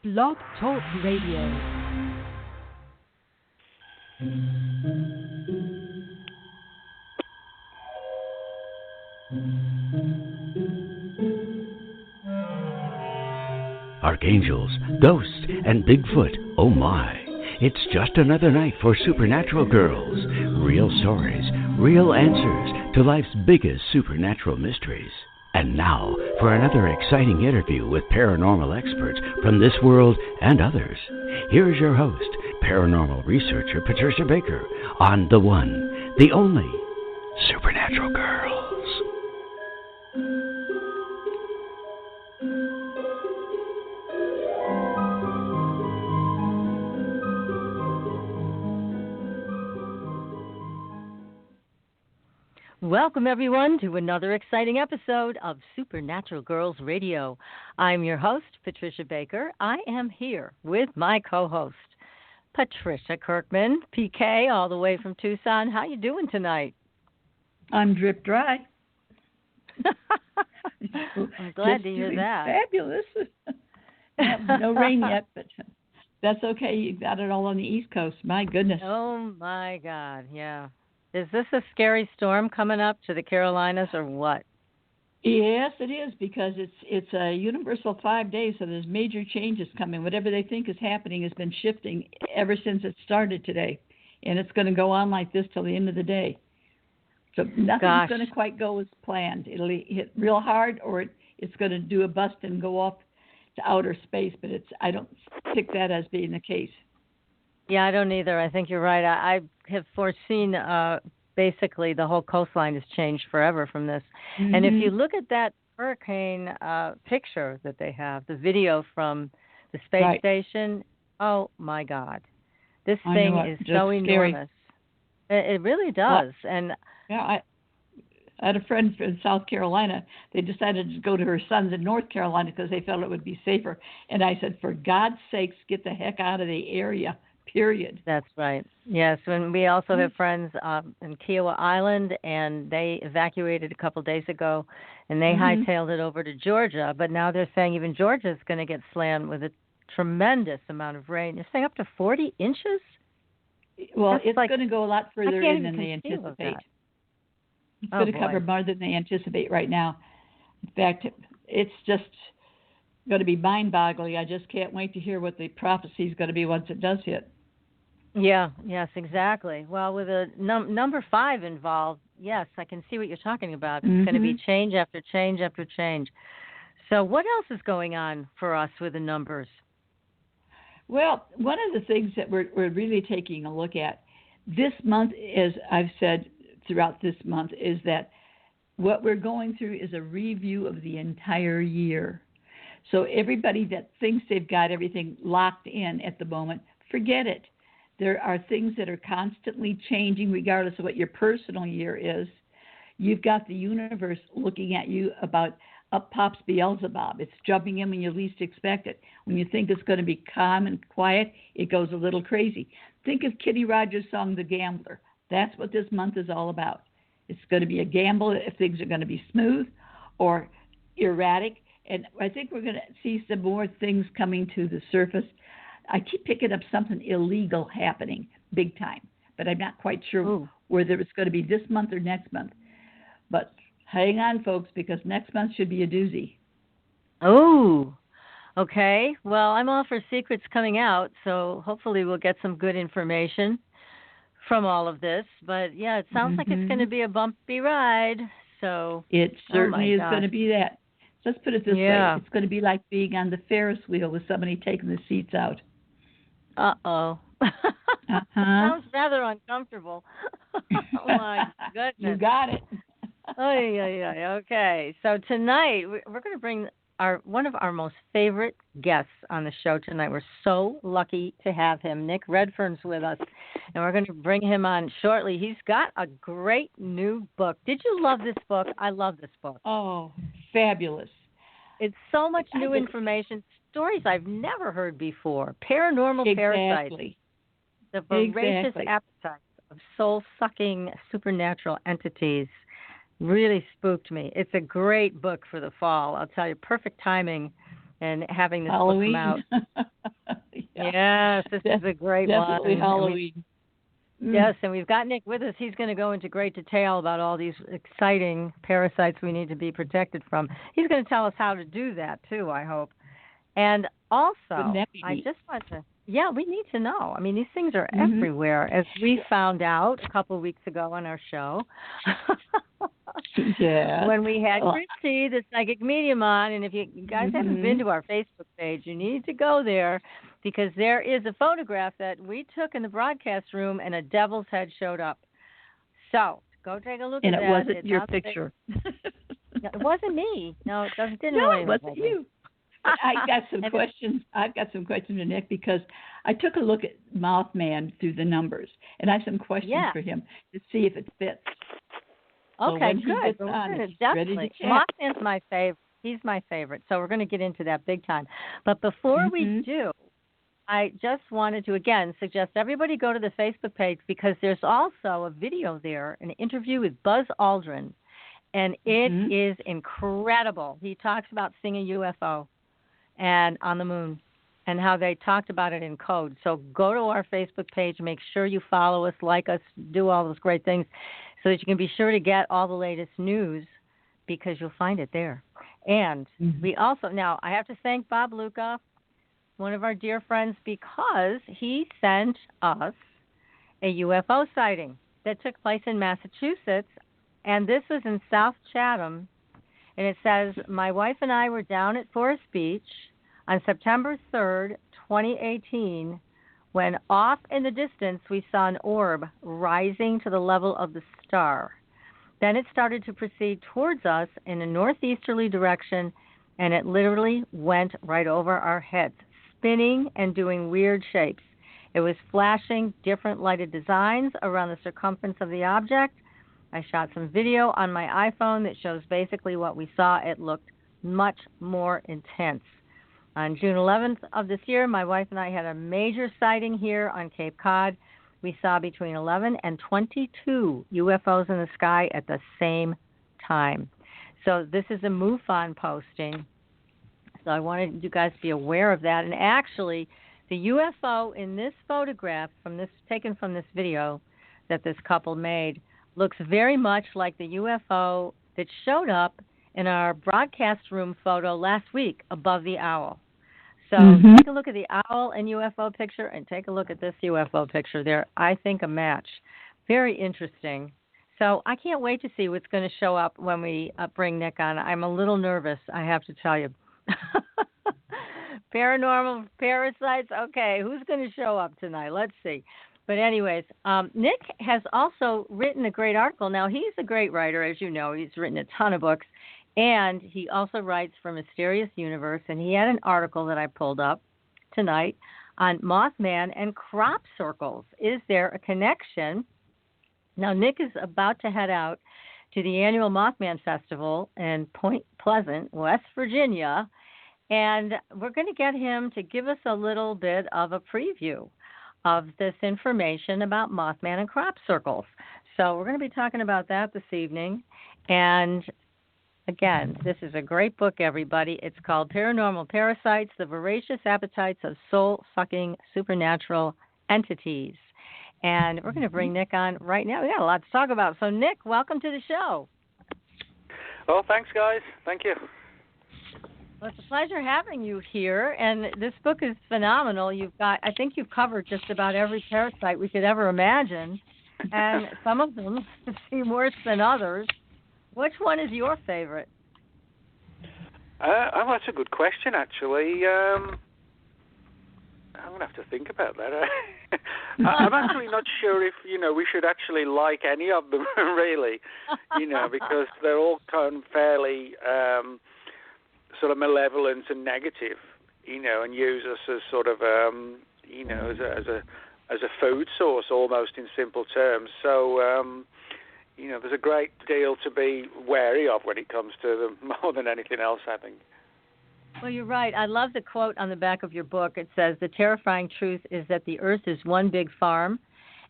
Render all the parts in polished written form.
Blog Talk Radio. Archangels, ghosts, and Bigfoot, oh my. It's just another night for Supernatural Girls. Real stories, real answers to life's biggest supernatural mysteries. And now for another exciting interview with paranormal experts from this world and others. Here's your host, paranormal researcher Patricia Baker, on the one, the only Supernatural Girls. Welcome, everyone, to another exciting episode of Supernatural Girls Radio. I'm your host, Patricia Baker. I am here with my co-host, Patricia Kirkman, PK, all the way from Tucson. How you doing tonight? I'm drip dry. I'm glad to hear that. Fabulous. No rain yet, but that's okay. You got it all on the East Coast. My goodness. Oh, my God, yeah. Is this a scary storm coming up to the Carolinas or what? Yes, it is, because it's a universal 5 days, so there's major changes coming. Whatever they think is happening has been shifting ever since it started today, and it's going to go on like this till the end of the day. So nothing's going to quite go as planned. It'll hit real hard, or it's going to do a bust and go off to outer space, but I don't pick that as being the case. Yeah, I don't either. I think you're right. I have foreseen basically the whole coastline has changed forever from this. Mm-hmm. And if you look at that hurricane picture that they have, the video from the space station, oh, my God. This thing is so enormous. It really does. Well, and I had a friend in South Carolina. They decided to go to her sons in North Carolina because they felt it would be safer. And I said, for God's sakes, get the heck out of the area. Period. That's right. Yes, and we also have friends in Kiowa Island, and they evacuated a couple days ago, and they hightailed it over to Georgia. But now they're saying even Georgia is going to get slammed with a tremendous amount of rain. They're saying up to 40 inches? Well, it's going to go a lot further in than they anticipate. It's going to cover more than they anticipate right now. In fact, it's just going to be mind-boggling. I just can't wait to hear what the prophecy is going to be once it does hit. Yeah, yes, exactly. Well, with a number 5 involved, yes, I can see what you're talking about. It's going to be change after change after change. So what else is going on for us with the numbers? Well, one of the things that we're really taking a look at this month, as I've said throughout this month, is that what we're going through is a review of the entire year. So everybody that thinks they've got everything locked in at the moment, forget it. There are things that are constantly changing regardless of what your personal year is. You've got the universe looking at you about up pops Beelzebub. It's jumping in when you least expect it. When you think it's going to be calm and quiet, it goes a little crazy. Think of Kitty Rogers' song, The Gambler. That's what this month is all about. It's going to be a gamble if things are going to be smooth or erratic. And I think we're going to see some more things coming to the surface. I keep picking up something illegal happening big time, but I'm not quite sure whether it's going to be this month or next month. But hang on, folks, because next month should be a doozy. Oh, okay. Well, I'm all for secrets coming out, so hopefully we'll get some good information from all of this. But, yeah, it sounds like it's going to be a bumpy ride. So it certainly is going to be that. Let's put it this way. It's going to be like being on the Ferris wheel with somebody taking the seats out. Uh-oh. Sounds rather uncomfortable. Oh, my goodness. You got it. Okay. So tonight, we're going to bring one of our most favorite guests on the show tonight. We're so lucky to have him. Nick Redfern's with us, and we're going to bring him on shortly. He's got a great new book. Did you love this book? I love this book. Oh, fabulous. It's so much new information, stories I've never heard before. Paranormal Parasites. The voracious appetite of soul-sucking supernatural entities. Really spooked me. It's a great book for the fall. I'll tell you, perfect timing and having this Halloween. book come out. Yes, this is a great definitely one. Halloween. Yes, and we've got Nick with us. He's going to go into great detail about all these exciting parasites we need to be protected from. He's going to tell us how to do that, too, I hope. And also, I just want to, we need to know. I mean, these things are everywhere, as we found out a couple of weeks ago on our show. When we had Christy, the psychic medium, on. And if you guys haven't been to our Facebook page, you need to go there, because there is a photograph that we took in the broadcast room and a devil's head showed up. So go take a look at that. And it wasn't your picture. It wasn't me. No, it didn't no, really it wasn't you. I got some questions. I've got some questions to Nick, because I took a look at Mothman through the numbers, and I have some questions for him to see if it fits. Okay, so good. Definitely. Mothman's my favorite. He's my favorite. So we're going to get into that big time. But before we do, I just wanted to, again, suggest everybody go to the Facebook page, because there's also a video there, an interview with Buzz Aldrin, and it is incredible. He talks about seeing a UFO and on the moon, and how they talked about it in code. So go to our Facebook page, make sure you follow us, like us, do all those great things, so that you can be sure to get all the latest news, because you'll find it there. And we also, now I have to thank Bob Luca, one of our dear friends, because he sent us a UFO sighting that took place in Massachusetts, and this was in South Chatham. And it says, my wife and I were down at Forest Beach on September 3rd, 2018, when off in the distance we saw an orb rising to the level of the star. Then it started to proceed towards us in a northeasterly direction, and it literally went right over our heads, spinning and doing weird shapes. It was flashing different lighted designs around the circumference of the object. I shot some video on my iPhone that shows basically what we saw. It looked much more intense. On June 11th of this year, my wife and I had a major sighting here on Cape Cod. We saw between 11 and 22 UFOs in the sky at the same time. So this is a MUFON posting. So I wanted you guys to be aware of that. And actually, the UFO in this photograph, taken from this video that this couple made, looks very much like the UFO that showed up in our broadcast room photo last week above the owl. So take a look at the owl and UFO picture, and take a look at this UFO picture. They're, I think, a match. Very interesting. So I can't wait to see what's going to show up when we bring Nick on. I'm a little nervous, I have to tell you. Paranormal Parasites. Okay, who's going to show up tonight? Let's see. But anyways, Nick has also written a great article. Now, he's a great writer, as you know. He's written a ton of books, and he also writes for Mysterious Universe, and he had an article that I pulled up tonight on Mothman and crop circles. Is there a connection? Now, Nick is about to head out to the annual Mothman Festival in Point Pleasant, West Virginia, and we're going to get him to give us a little bit of a preview of this information about Mothman and crop circles. So we're going to be talking about that this evening. And again, this is a great book, everybody. It's called Paranormal Parasites, The Voracious Appetites of Soul-Sucking Supernatural Entities. And we're going to bring Nick on right now. We got a lot to talk about. So, Nick, welcome to the show. Well, thanks, guys. Thank you. Well, it's a pleasure having you here, and this book is phenomenal. I think you've covered just about every parasite we could ever imagine, and some of them seem worse than others. Which one is your favorite? That's a good question, actually. I'm going to have to think about that. I'm actually not sure if, we should actually like any of them, really, because they're all kind of fairly sort of malevolent and negative, and use us as sort of, as a food source almost in simple terms. So, there's a great deal to be wary of when it comes to them, more than anything else, I think. Well, you're right. I love the quote on the back of your book. It says, "The terrifying truth is that the earth is one big farm,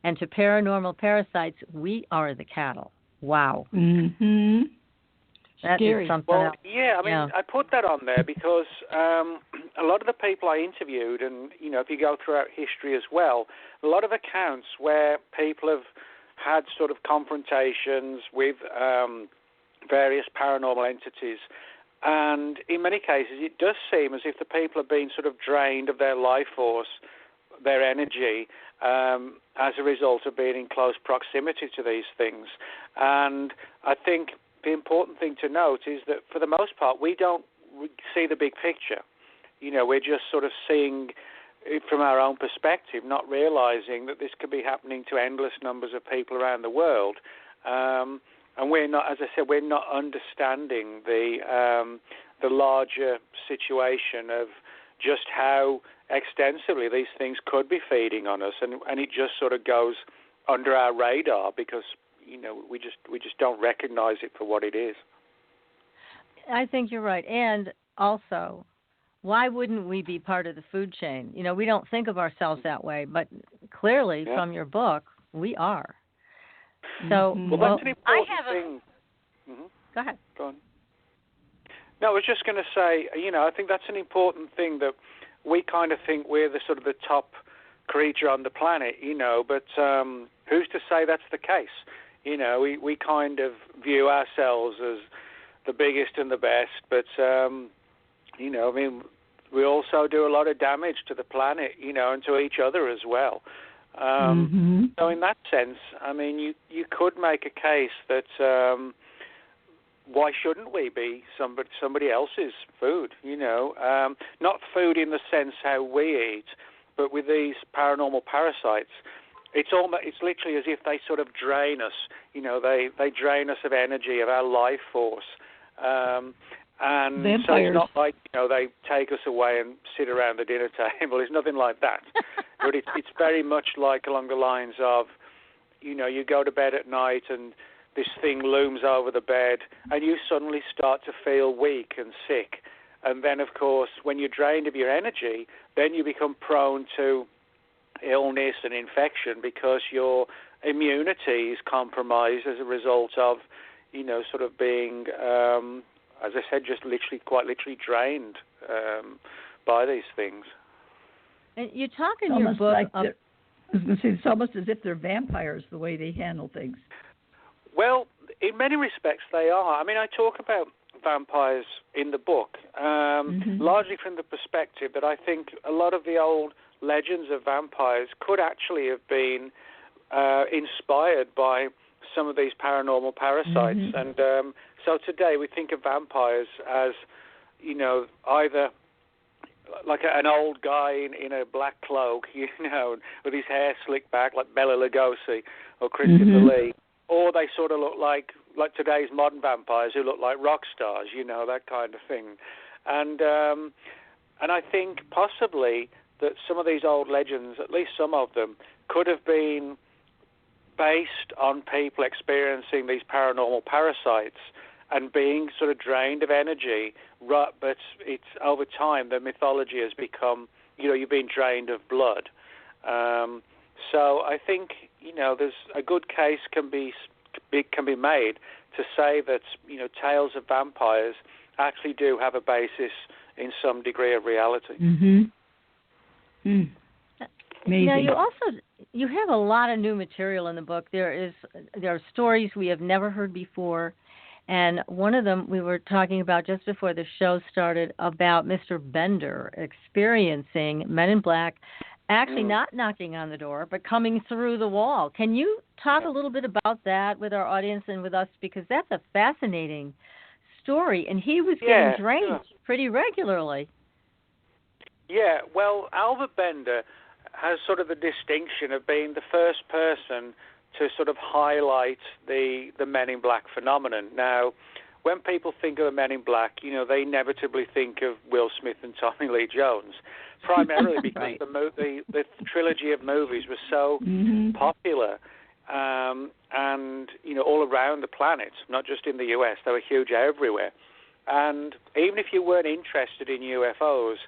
and to paranormal parasites, we are the cattle." Wow. That scary. is something Well, else. yeah, I mean, I put that on there because a lot of the people I interviewed, and, if you go throughout history as well, a lot of accounts where people have had sort of confrontations with various paranormal entities, and in many cases it does seem as if the people are being sort of drained of their life force, their energy, as a result of being in close proximity to these things. And I think the important thing to note is that for the most part we don't see the big picture. We're just sort of seeing it from our own perspective, not realizing that this could be happening to endless numbers of people around the world. And we're not, as I said, we're not understanding the larger situation of just how extensively these things could be feeding on us, and it just sort of goes under our radar because we just don't recognize it for what it is. I think you're right, and also, why wouldn't we be part of the food chain? We don't think of ourselves that way, but clearly from your book, we are. So, well, that's an important thing. Go ahead. Go on. No, I was just going to say, I think that's an important thing, that we kind of think we're the sort of the top creature on the planet, but who's to say that's the case? We kind of view ourselves as the biggest and the best, but, we also do a lot of damage to the planet, and to each other as well. So in that sense, you could make a case that why shouldn't we be somebody else's food? Not food in the sense how we eat, but with these paranormal parasites, it's literally as if they sort of drain us. They drain us of energy, of our life force. And vampires. So it's not like they take us away and sit around the dinner table. It's nothing like that. But it's very much like along the lines of, you go to bed at night and this thing looms over the bed and you suddenly start to feel weak and sick. And then, of course, when you're drained of your energy, then you become prone to illness and infection because your immunity is compromised as a result of, sort of being, as I said, just quite literally drained by these things. And you talk in your book. I was going to say, it's almost as if they're vampires, the way they handle things. Well, in many respects they are. I talk about vampires in the book, largely from the perspective that I think a lot of the old legends of vampires could actually have been inspired by some of these paranormal parasites. And so today we think of vampires as, either like an old guy in a black cloak, with his hair slicked back like Bela Lugosi or Christopher Lee, or they sort of look like today's modern vampires who look like rock stars, that kind of thing. And I think possibly that some of these old legends, at least some of them, could have been based on people experiencing these paranormal parasites and being sort of drained of energy, but it's over time the mythology has become, you've been drained of blood. So I think, there's a good case can be made to say that, tales of vampires actually do have a basis in some degree of reality. Amazing. Now you have a lot of new material in the book. There are stories we have never heard before, and one of them we were talking about just before the show started about Mr. Bender experiencing Men in Black, actually not knocking on the door, but coming through the wall. Can you talk a little bit about that with our audience and with us, because that's a fascinating story, and he was getting drained pretty regularly. Yeah, well, Albert Bender has sort of the distinction of being the first person to sort of highlight the Men in Black phenomenon. Now, when people think of the Men in Black, they inevitably think of Will Smith and Tommy Lee Jones, primarily because the trilogy of movies was so popular, and all around the planet, not just in the US. They were huge everywhere. And even if you weren't interested in UFOs,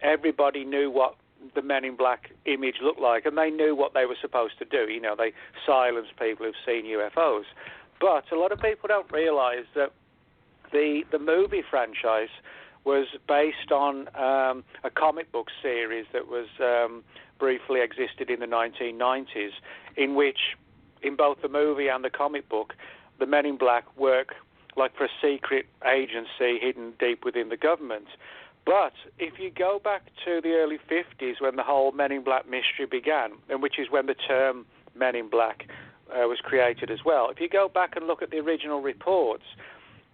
everybody knew what the Men in Black image looked like, and they knew what they were supposed to do. They silenced people who've seen UFOs. But a lot of people don't realize that the movie franchise was based on a comic book series that was briefly existed in the 1990s, in which, in both the movie and the comic book, the Men in Black work like for a secret agency hidden deep within the government. But if you go back to the early 50s when the whole Men in Black mystery began, and which is when the term Men in Black was created as well, if you go back and look at the original reports,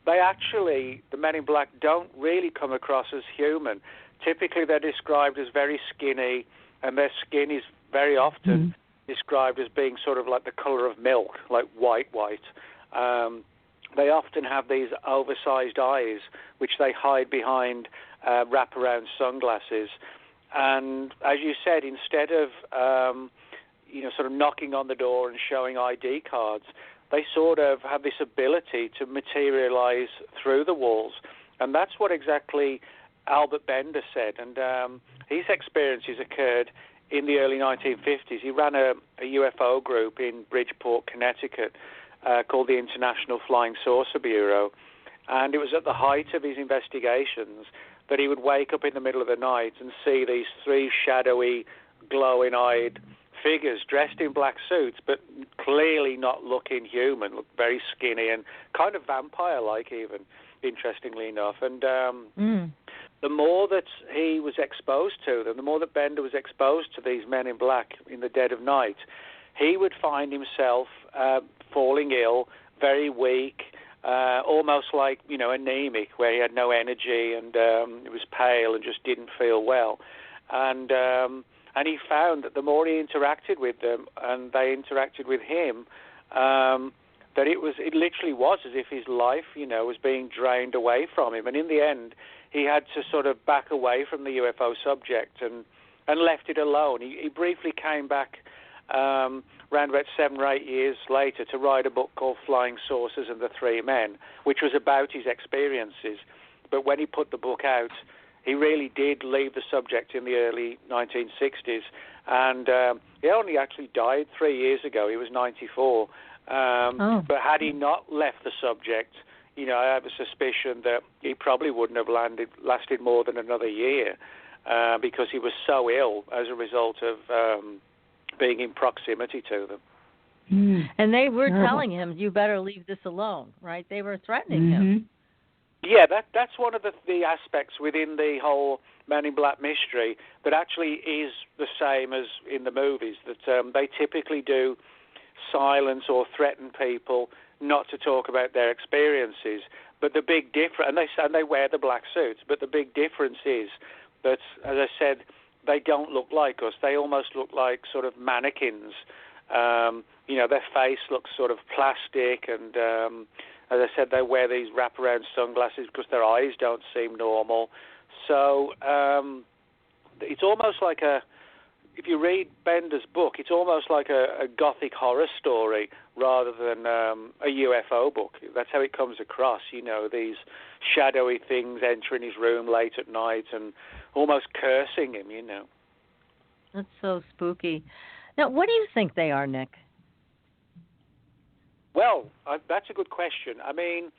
the Men in Black don't really come across as human. Typically they're described as very skinny, and their skin is very often described as being sort of like the color of milk, like white. They often have these oversized eyes, which they hide behind wraparound sunglasses. And as you said, instead of sort of knocking on the door and showing ID cards, they sort of have this ability to materialize through the walls. And that's what exactly Albert Bender said. And his experiences occurred in the early 1950s. He ran a UFO group in Bridgeport, Connecticut, called the International Flying Saucer Bureau. And it was at the height of his investigations that he would wake up in the middle of the night and see these three shadowy, glowing-eyed figures dressed in black suits, but clearly not looking human, looked very skinny and kind of vampire-like even, interestingly enough. And the more that he was exposed to them, the more that Bender was exposed to these Men in Black in the dead of night, he would find himself falling ill, very weak, almost like, anemic, where he had no energy and he was pale and just didn't feel well. And he found that the more he interacted with them and they interacted with him, that it literally was as if his life, was being drained away from him. And in the end, he had to sort of back away from the UFO subject and left it alone. He briefly came back around about 7 or 8 years later to write a book called Flying Saucers and the Three Men, which was about his experiences. But when he put the book out, he really did leave the subject in the early 1960s. And he only actually died 3 years ago. He was 94. But had he not left the subject, I have a suspicion that he probably wouldn't have lasted more than another year because he was so ill as a result of being in proximity to them. And they were telling him, you better leave this alone, right? They were threatening him. Yeah, that's one of the aspects within the whole Men in Black mystery that actually is the same as in the movies, that they typically do silence or threaten people not to talk about their experiences. But the big difference, and they wear the black suits, but the big difference is that, as I said, they don't look like us. They almost look like sort of mannequins. Their face looks sort of plastic, and as I said, they wear these wraparound sunglasses because their eyes don't seem normal. So it's almost like if you read Bender's book, it's almost like a gothic horror story rather than a UFO book. That's how it comes across, these shadowy things entering his room late at night and almost cursing him, That's so spooky. Now, what do you think they are, Nick? Well, that's a good question. I mean,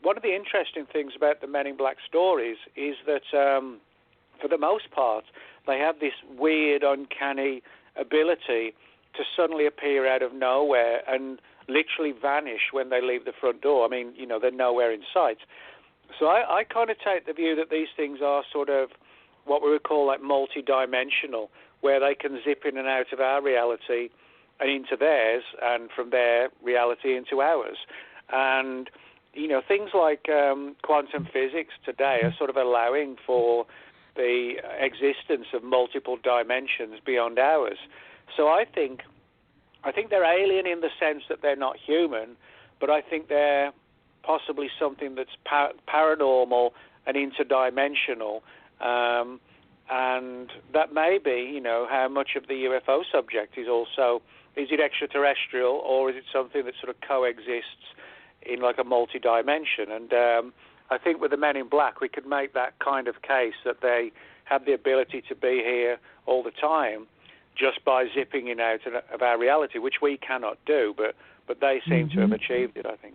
one of the interesting things about the Men in Black stories is that, for the most part, they have this weird, uncanny ability to suddenly appear out of nowhere and literally vanish when they leave the front door. I mean, they're nowhere in sight. So I kind of take the view that these things are sort of what we would call like multi-dimensional, where they can zip in and out of our reality and into theirs, and from their reality into ours. And, things like quantum physics today are sort of allowing for the existence of multiple dimensions beyond ours. So I think they're alien in the sense that they're not human, but I think they're possibly something that's paranormal and interdimensional, and that may be, how much of the UFO subject is it extraterrestrial, or is it something that sort of coexists in like a multi-dimension? And I think with the Men in Black, we could make that kind of case that they have the ability to be here all the time just by zipping in and out of our reality, which we cannot do, but they seem to have achieved it, I think.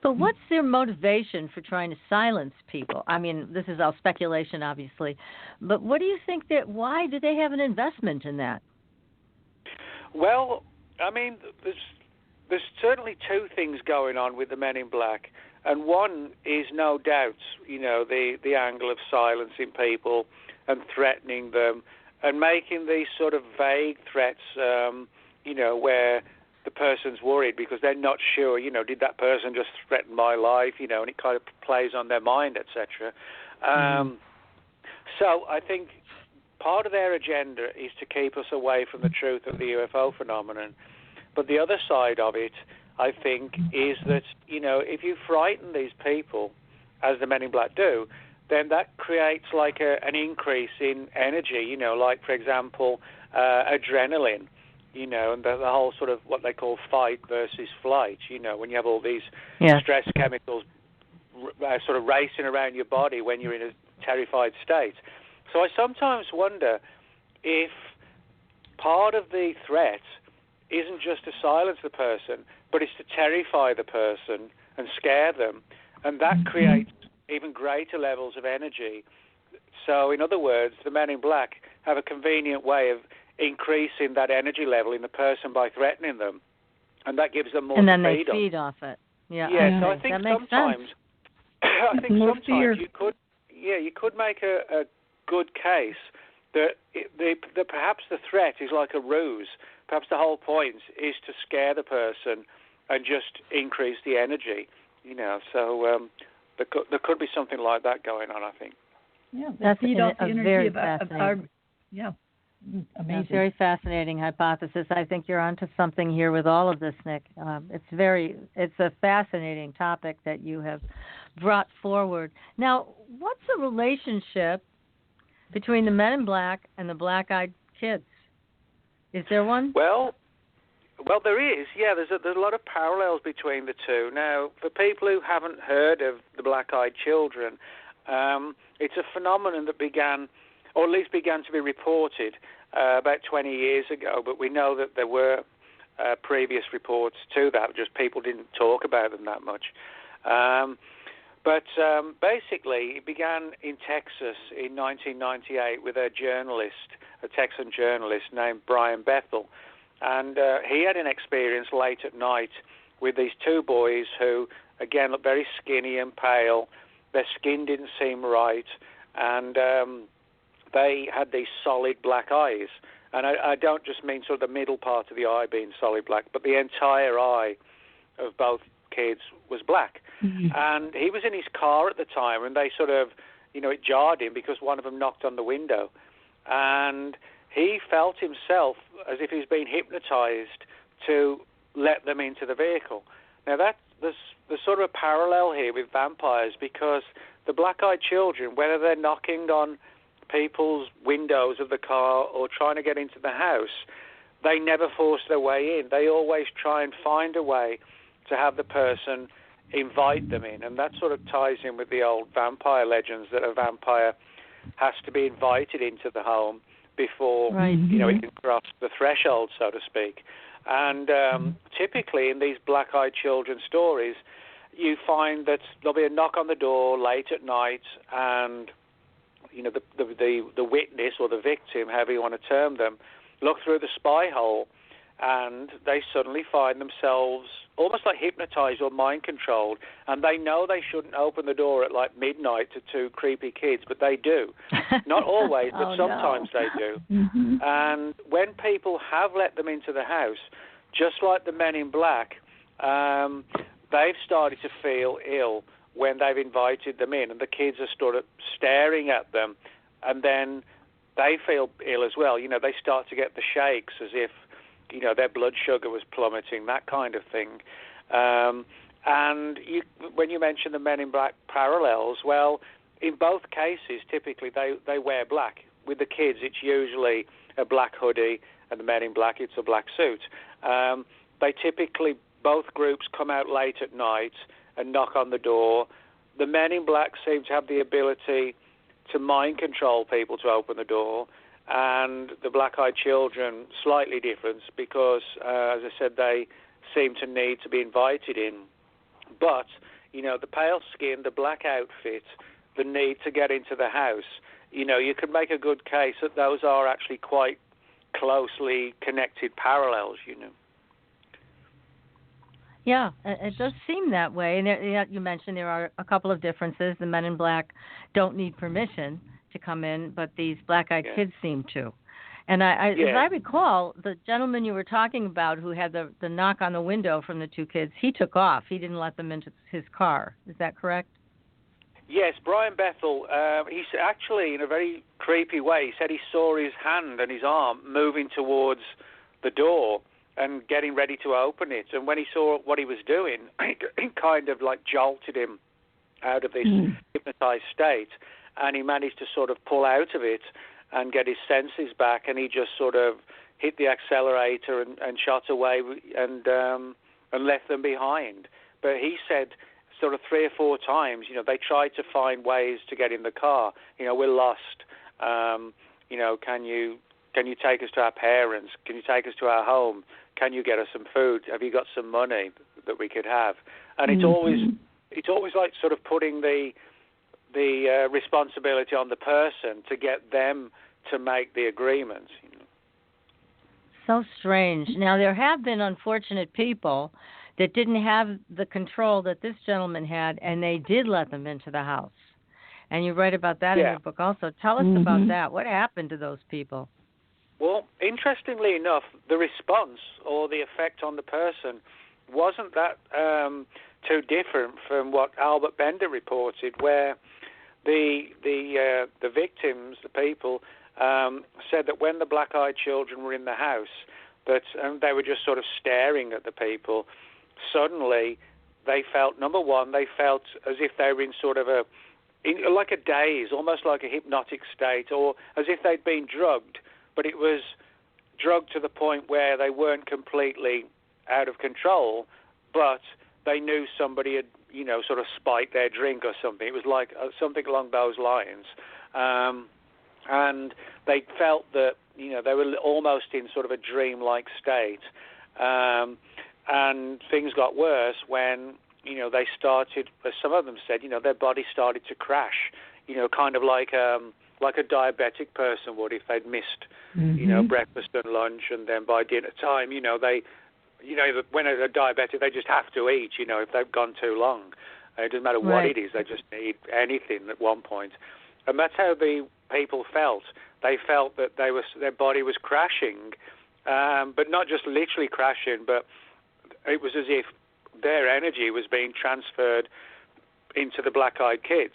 But what's their motivation for trying to silence people? I mean, this is all speculation, obviously. But what do you think why do they have an investment in that? Well, I mean, there's certainly two things going on with the Men in Black. And one is no doubt, the angle of silencing people and threatening them and making these sort of vague threats, where the person's worried because they're not sure, did that person just threaten my life, and it kind of plays on their mind, etc. So I think part of their agenda is to keep us away from the truth of the UFO phenomenon. But the other side of it, I think, is that, if you frighten these people, as the Men in Black do, then that creates like an increase in energy, like, for example, adrenaline, and the whole sort of what they call fight versus flight, when you have all these stress chemicals sort of racing around your body when you're in a terrified state. So I sometimes wonder if part of the threat isn't just to silence the person, but it's to terrify the person and scare them, and that creates even greater levels of energy. So, in other words, the Men in Black have a convenient way of increasing that energy level in the person by threatening them, and that gives them more to feed on. And then they feed off it. Yeah. So I think sometimes, you could make a good case that perhaps the threat is like a ruse. Perhaps the whole point is to scare the person and just increase the energy. So there could be something like that going on, I think. Yeah, that's feed off the energy very of our amazing. That's a very fascinating hypothesis. I think you're onto something here with all of this, Nick. It's a fascinating topic that you have brought forward. Now, what's the relationship between the Men in Black and the black-eyed kids? Is there one? Well, there is. Yeah, there's a lot of parallels between the two. Now, for people who haven't heard of the black-eyed children, it's a phenomenon that began to be reported about 20 years ago, but we know that there were previous reports to that, just people didn't talk about them that much. But basically, it began in Texas in 1998 with a Texan journalist named Brian Bethel. And he had an experience late at night with these two boys who, again, looked very skinny and pale. Their skin didn't seem right. And they had these solid black eyes. And I don't just mean sort of the middle part of the eye being solid black, but the entire eye of both kids was black. Mm-hmm. And he was in his car at the time, and they sort of, it jarred him because one of them knocked on the window. And he felt himself as if he's been hypnotized to let them into the vehicle. Now, there's sort of a parallel here with vampires, because the black-eyed children, whether they're knocking on people's windows of the car or trying to get into the house, they never force their way in. They always try and find a way to have the person invite them in. And that sort of ties in with the old vampire legends that a vampire has to be invited into the home before it can cross the threshold, so to speak. And typically in these black-eyed children stories, you find that there'll be a knock on the door late at night, and the witness or the victim, however you want to term them, look through the spy hole, and they suddenly find themselves almost like hypnotized or mind-controlled, and they know they shouldn't open the door at like midnight to two creepy kids, but they do. Not always, but sometimes they do. Mm-hmm. And when people have let them into the house, just like the Men in Black, they've started to feel ill when they've invited them in, and the kids are sort of staring at them, and then they feel ill as well. They start to get the shakes as if their blood sugar was plummeting, that kind of thing. And when you mention the Men in Black parallels, well, in both cases, typically they wear black. With the kids, it's usually a black hoodie, and the Men in Black, it's a black suit. They typically, both groups come out late at night and knock on the door. The Men in Black seem to have the ability to mind control people to open the door, and the black-eyed children, slightly different because, as I said, they seem to need to be invited in But, the pale skin, the black outfit, the need to get into the house, you could make a good case that those are actually quite closely connected parallels, Yeah, it does seem that way. And you mentioned there are a couple of differences. The men in black don't need permission to come in, but these black-eyed kids seem to. And as I recall, the gentleman you were talking about who had the knock on the window from the two kids, he took off. He didn't let them into his car. Is that correct? Yes, Brian Bethel, he actually, in a very creepy way, he said he saw his hand and his arm moving towards the door and getting ready to open it. And when he saw what he was doing, it kind of like jolted him out of this hypnotized state. And he managed to sort of pull out of it and get his senses back. And he just sort of hit the accelerator and shot away and left them behind. But he said sort of 3 or 4 times, they tried to find ways to get in the car. We're lost. Can you take us to our parents? Can you take us to our home? Can you get us some food? Have you got some money that we could have? And it's always like sort of putting the responsibility on the person to get them to make the agreements. So strange. Now, there have been unfortunate people that didn't have the control that this gentleman had, and they did let them into the house. And you write about that in your book also. Tell us about that. What happened to those people? Well, interestingly enough, the response or the effect on the person wasn't that too different from what Albert Bender reported, where the victims, the people, said that when the black-eyed children were in the house, that they were just sort of staring at the people. Suddenly, they felt, number one, they felt as if they were in sort of like a daze, almost like a hypnotic state, or as if they'd been drugged, but it was drugged to the point where they weren't completely out of control, but they knew somebody had, sort of spiked their drink or something. It was like something along those lines. And they felt that, they were almost in sort of a dream-like state. And things got worse when, they started, as some of them said, their body started to crash, kind of like a diabetic person would if they'd missed, breakfast and lunch, and then by dinner time, they, when they're diabetic, they just have to eat, if they've gone too long. It doesn't matter what it is, they just need anything at one point. And that's how the people felt. They felt that their body was crashing, but not just literally crashing, but it was as if their energy was being transferred into the black-eyed kids.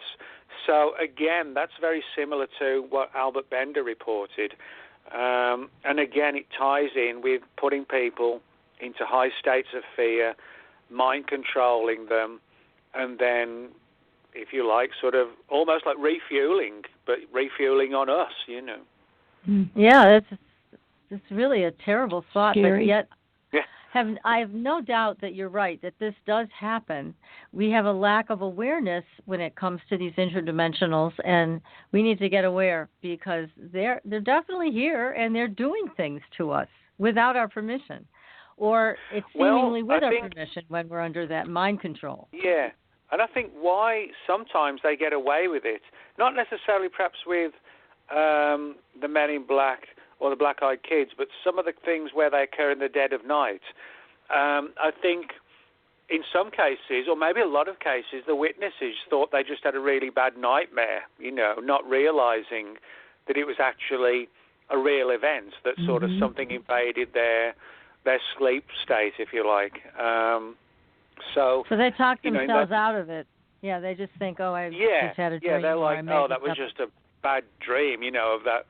So, again, that's very similar to what Albert Bender reported. And, again, it ties in with putting people into high states of fear, mind-controlling them, and then, if you like, sort of almost like refueling, but refueling on us, Yeah, it's really a terrible thought, Scary. but yet I have no doubt that you're right, that this does happen. We have a lack of awareness when it comes to these interdimensionals, and we need to get aware because they're definitely here and they're doing things to us without our permission, or it's seemingly with our permission when we're under that mind control. Yeah, and I think why sometimes they get away with it, not necessarily perhaps with the men in black or the black-eyed kids, but some of the things where they occur in the dead of night. I think in some cases, or maybe a lot of cases, the witnesses thought they just had a really bad nightmare, not realizing that it was actually a real event, that sort of something invaded their sleep state, if you like. So they talk themselves out of it. Yeah, they just think, I just had a dream. Yeah, they're like, that was just a bad dream, of that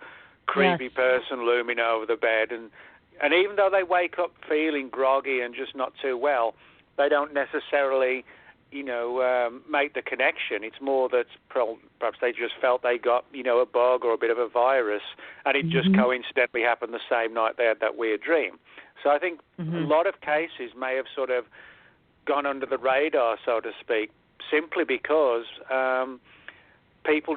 creepy person looming over the bed. And even though they wake up feeling groggy and just not too well, they don't necessarily, make the connection. It's more that perhaps they just felt they got, a bug or a bit of a virus, and it just coincidentally happened the same night they had that weird dream. So I think a lot of cases may have sort of gone under the radar, so to speak, simply because people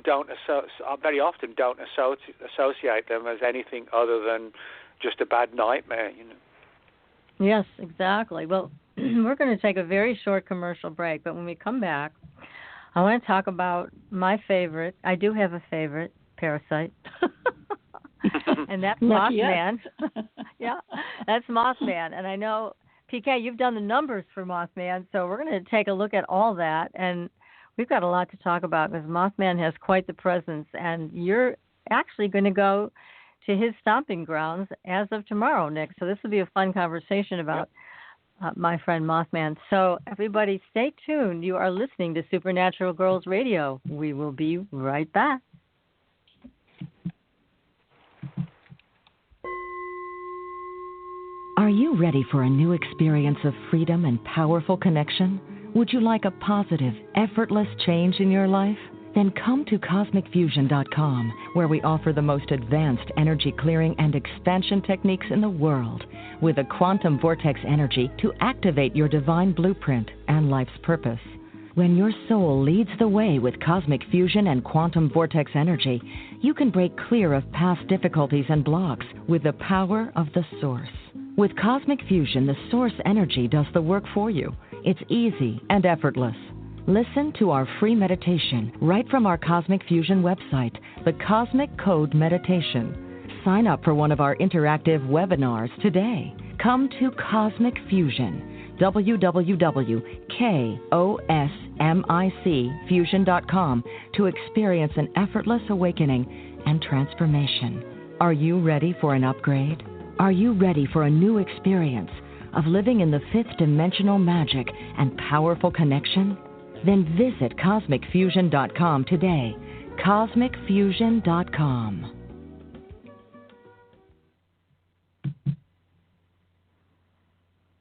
very often don't associate them as anything other than just a bad nightmare, Yes, exactly. Well, we're going to take a very short commercial break, but when we come back, I want to talk about my favorite. I do have a favorite parasite, and that's Mothman. Yeah, that's Mothman. And I know, PK, you've done the numbers for Mothman, so we're going to take a look at all that. And we've got a lot to talk about because Mothman has quite the presence, and you're actually going to go to his stomping grounds as of tomorrow, Nick. So this will be a fun conversation about my friend Mothman. So everybody stay tuned. You are listening to Supernatural Girls Radio. We will be right back. Are you ready for a new experience of freedom and powerful connection? Would you like a positive, effortless change in your life? Then come to CosmicFusion.com, where we offer the most advanced energy clearing and expansion techniques in the world, with a quantum vortex energy to activate your divine blueprint and life's purpose. When your soul leads the way with cosmic fusion and quantum vortex energy, you can break clear of past difficulties and blocks with the power of the source. With cosmic fusion, the source energy does the work for you. It's easy and effortless. Listen to our free meditation right from our Cosmic Fusion website, the Cosmic Code Meditation. Sign up for one of our interactive webinars today. Come to Cosmic Fusion, www.KOSMICfusion.com, to experience an effortless awakening and transformation. Are you ready for an upgrade? Are you ready for a new experience of living in the fifth dimensional magic and powerful connection? Then visit CosmicFusion.com today. CosmicFusion.com.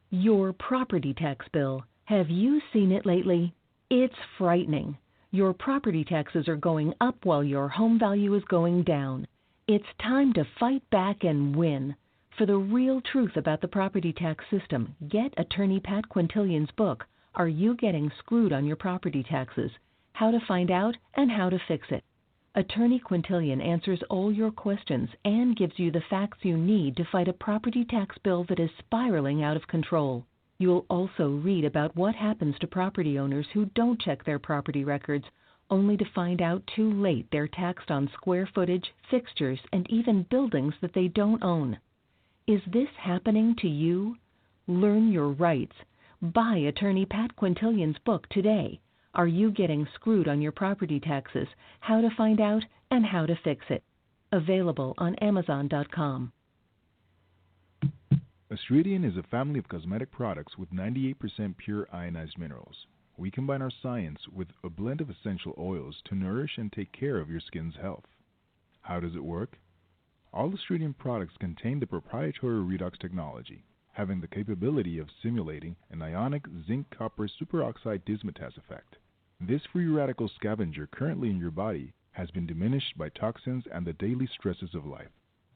Your property tax bill. Have you seen it lately? It's frightening. Your property taxes are going up while your home value is going down. It's time to fight back and win. For the real truth about the property tax system, get attorney Pat Quintilian's book, Are You Getting Screwed on Your Property Taxes? How to Find Out and How to Fix It. Attorney Quintilian answers all your questions and gives you the facts you need to fight a property tax bill that is spiraling out of control. You'll also read about what happens to property owners who don't check their property records, only to find out too late they're taxed on square footage, fixtures, and even buildings that they don't own. Is this happening to you? Learn your rights. Buy attorney Pat Quintilian's book today. Are You Getting Screwed on Your Property Taxes? How to Find Out and How to Fix It. Available on Amazon.com. Astridian is a family of cosmetic products with 98% pure ionized minerals. We combine our science with a blend of essential oils to nourish and take care of your skin's health. How does it work? All Astridian products contain the proprietary redox technology, having the capability of simulating an ionic zinc-copper superoxide dismutase effect. This free radical scavenger currently in your body has been diminished by toxins and the daily stresses of life.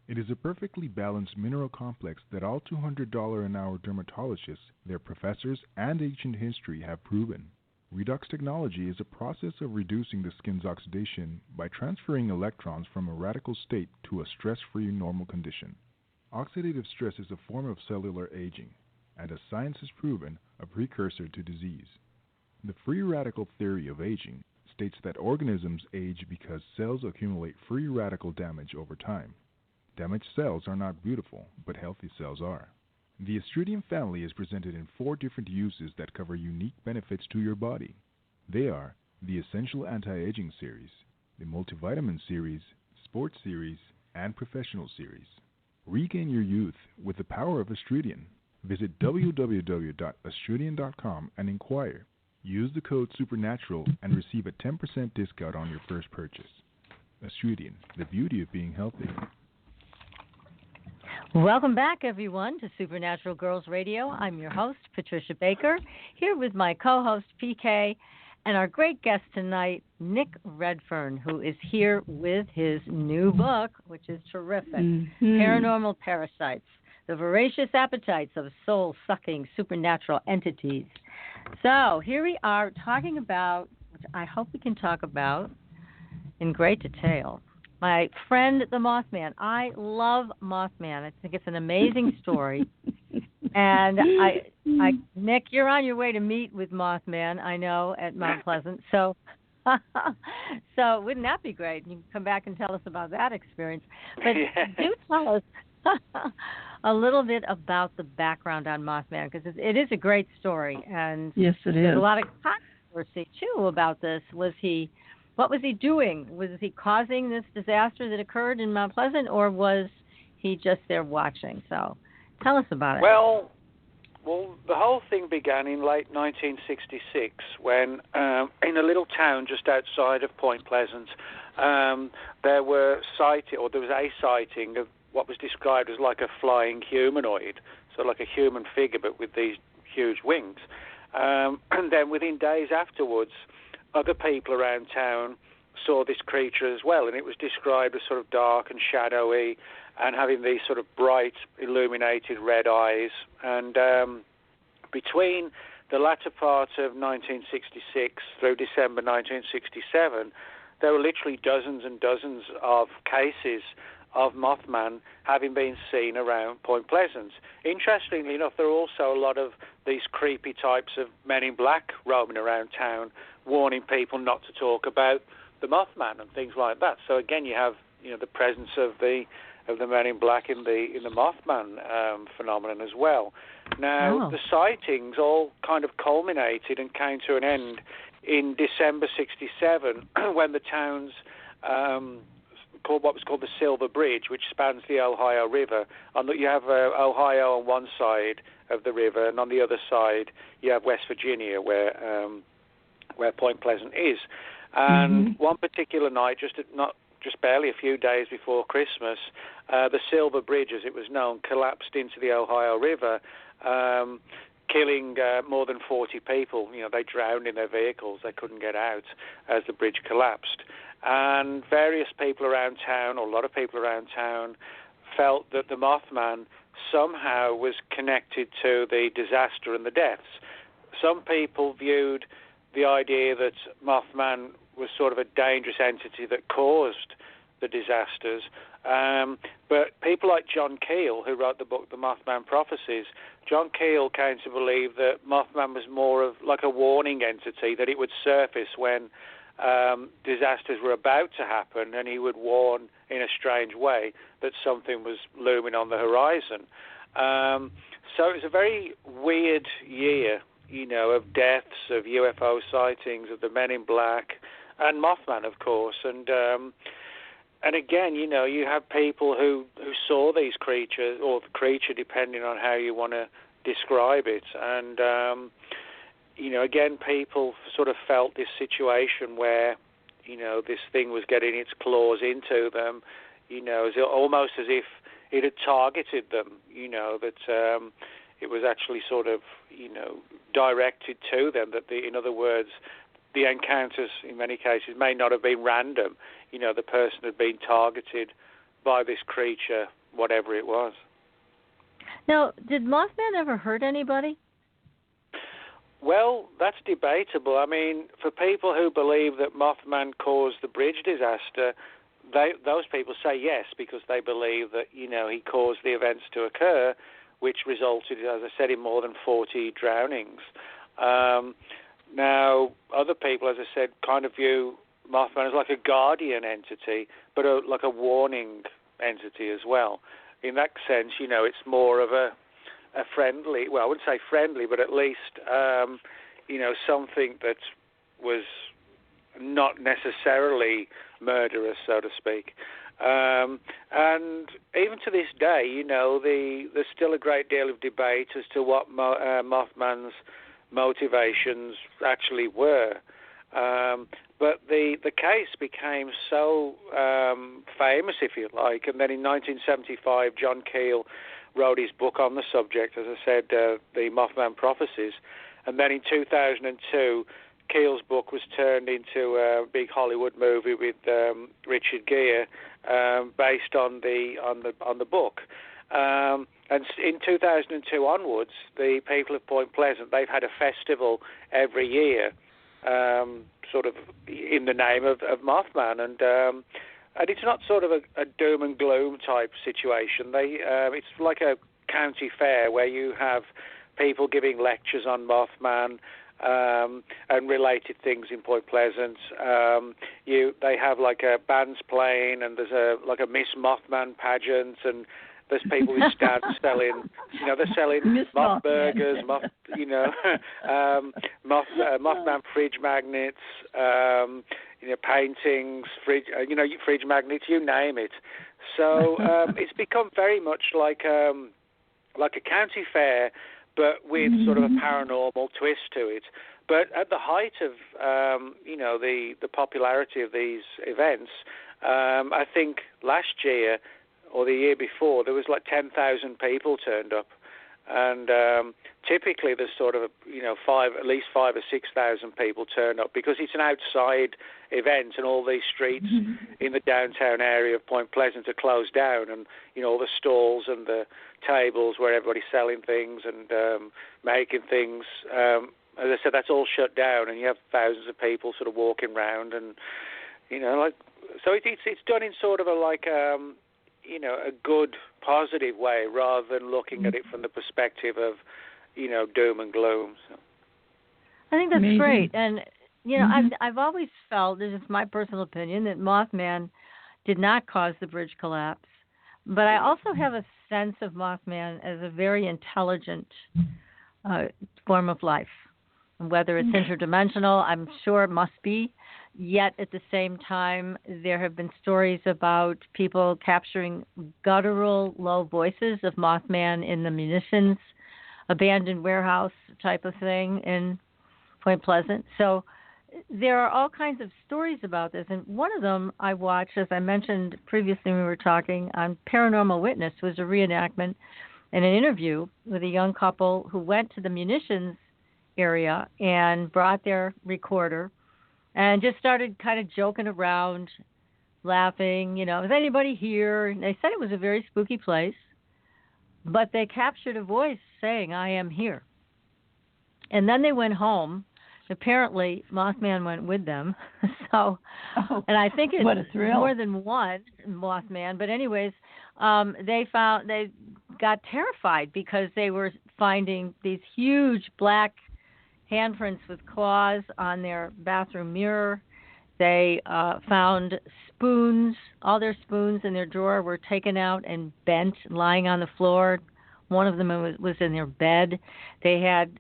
It is a perfectly balanced mineral complex that all $200 an hour dermatologists, their professors, and ancient history have proven. Redox technology is a process of reducing the skin's oxidation by transferring electrons from a radical state to a stress-free normal condition. Oxidative stress is a form of cellular aging, and as science has proven, a precursor to disease. The free radical theory of aging states that organisms age because cells accumulate free radical damage over time. Damaged cells are not beautiful, but healthy cells are. The Astridian family is presented in 4 different uses that cover unique benefits to your body. They are the Essential Anti-Aging Series, the Multivitamin Series, Sports Series, and Professional Series. Regain your youth with the power of Astridian. Visit www.astridian.com and inquire. Use the code SUPERNATURAL and receive a 10% discount on your first purchase. Astridian, the beauty of being healthy. Welcome back, everyone, to Supernatural Girls Radio. I'm your host, Patricia Baker, here with my co-host, PK, and our great guest tonight, Nick Redfern, who is here with his new book, which is terrific, Paranormal Parasites, the Voracious Appetites of Soul-Sucking Supernatural Entities. So here we are talking about, which I hope we can talk about in great detail, my friend the Mothman. I love Mothman. I think it's an amazing story. And Nick, you're on your way to meet with Mothman, I know, at Mount Pleasant. So wouldn't that be great? You can come back and tell us about that experience. But do tell us a little bit about the background on Mothman, because it is a great story. And yes, it is. There's a lot of controversy, too, about this. What was he doing? Was he causing this disaster that occurred in Mount Pleasant, or was he just there watching? So tell us about it. Well, the whole thing began in late 1966 when, in a little town just outside of Point Pleasant, there was a sighting of what was described as like a flying humanoid, so like a human figure but with these huge wings. And then within days afterwards, other people around town saw this creature as well, and it was described as sort of dark and shadowy and having these sort of bright, illuminated red eyes. And between the latter part of 1966 through December 1967, there were literally dozens and dozens of cases of Mothman having been seen around Point Pleasant. Interestingly enough, there are also a lot of these creepy types of men in black roaming around town, warning people not to talk about the Mothman and things like that. So again, you have the presence of the men in black in the Mothman phenomenon as well. Now, the sightings all kind of culminated and came to an end in December '67 when the town's what was called the Silver Bridge, which spans the Ohio River. You have Ohio on one side of the river, and on the other side you have West Virginia, where Point Pleasant is. And one particular night, just barely a few days before Christmas, the Silver Bridge, as it was known, collapsed into the Ohio River, killing more than 40 people. They drowned in their vehicles. They couldn't get out as the bridge collapsed. And various people around town, or a lot of people around town, felt that the Mothman somehow was connected to the disaster and the deaths. Some people viewed the idea that Mothman was sort of a dangerous entity that caused the disasters. But people like John Keel, who wrote the book The Mothman Prophecies, John Keel came to believe that Mothman was more of like a warning entity, that it would surface when disasters were about to happen, and he would warn in a strange way that something was looming on the horizon. So it was a very weird year, of deaths, of UFO sightings, of the men in black, and Mothman, of course. And again, you have people who saw these creatures, or the creature, depending on how you want to describe it. And again, people sort of felt this situation where, this thing was getting its claws into them, almost as if it had targeted them, that it was actually sort of, directed to them, that in other words, the encounters in many cases may not have been random. The person had been targeted by this creature, whatever it was. Now, did Mothman ever hurt anybody? Well, that's debatable. I mean, for people who believe that Mothman caused the bridge disaster, those people say yes, because they believe that, he caused the events to occur, which resulted, as I said, in more than 40 drownings. Now, other people, as I said, kind of view Mothman as like a guardian entity, but like a warning entity as well. In that sense, it's more of a friendly, well, I wouldn't say friendly, but at least, something that was not necessarily murderous, so to speak. And even to this day, there's still a great deal of debate as to what Mothman's motivations actually were. But the case became so famous, if you like, and then in 1975, John Keel wrote his book on the subject, as I said, The Mothman Prophecies. And then in 2002, Keel's book was turned into a big Hollywood movie with Richard Gere, based on the book. And in 2002 onwards, the people of Point Pleasant, they've had a festival every year, sort of in the name of Mothman, and it's not sort of a doom and gloom type situation. It's like a county fair where you have people giving lectures on Mothman and related things in Point Pleasant. They have like a bands playing, and there's a Miss Mothman pageant, and there's people who stand selling, they're selling moth burgers, Mothman fridge magnets, paintings, fridge magnets, you name it. So it's become very much like a county fair, but with sort of a paranormal twist to it. But at the height of the popularity of these events, I think last year or the year before, there was like 10,000 people turned up, and typically there's sort of at least 5,000 or 6,000 people turn up because it's an outside event, and all these streets in the downtown area of Point Pleasant are closed down, and all the stalls and the tables where everybody's selling things and making things. As I said, that's all shut down, and you have thousands of people sort of walking around, and so it's done in sort of a good, positive way, rather than looking at it from the perspective of, doom and gloom. So. I think that's great. And, I've always felt, this is my personal opinion, that Mothman did not cause the bridge collapse. But I also have a sense of Mothman as a very intelligent form of life. Whether it's interdimensional, I'm sure it must be. Yet at the same time, there have been stories about people capturing guttural, low voices of Mothman in the munitions abandoned warehouse type of thing in Point Pleasant. So there are all kinds of stories about this. And one of them I watched, as I mentioned previously when we were talking, on Paranormal Witness, was a reenactment and an interview with a young couple who went to the munitions area and brought their recorder and just started kind of joking around, laughing, is anybody here? And they said it was a very spooky place, but they captured a voice saying, I am here. And then they went home. Apparently, Mothman went with them. And I think it's more than one Mothman. But anyways, they got terrified because they were finding these huge black handprints with claws on their bathroom mirror. They found spoons. All their spoons in their drawer were taken out and bent, lying on the floor. One of them was in their bed. They had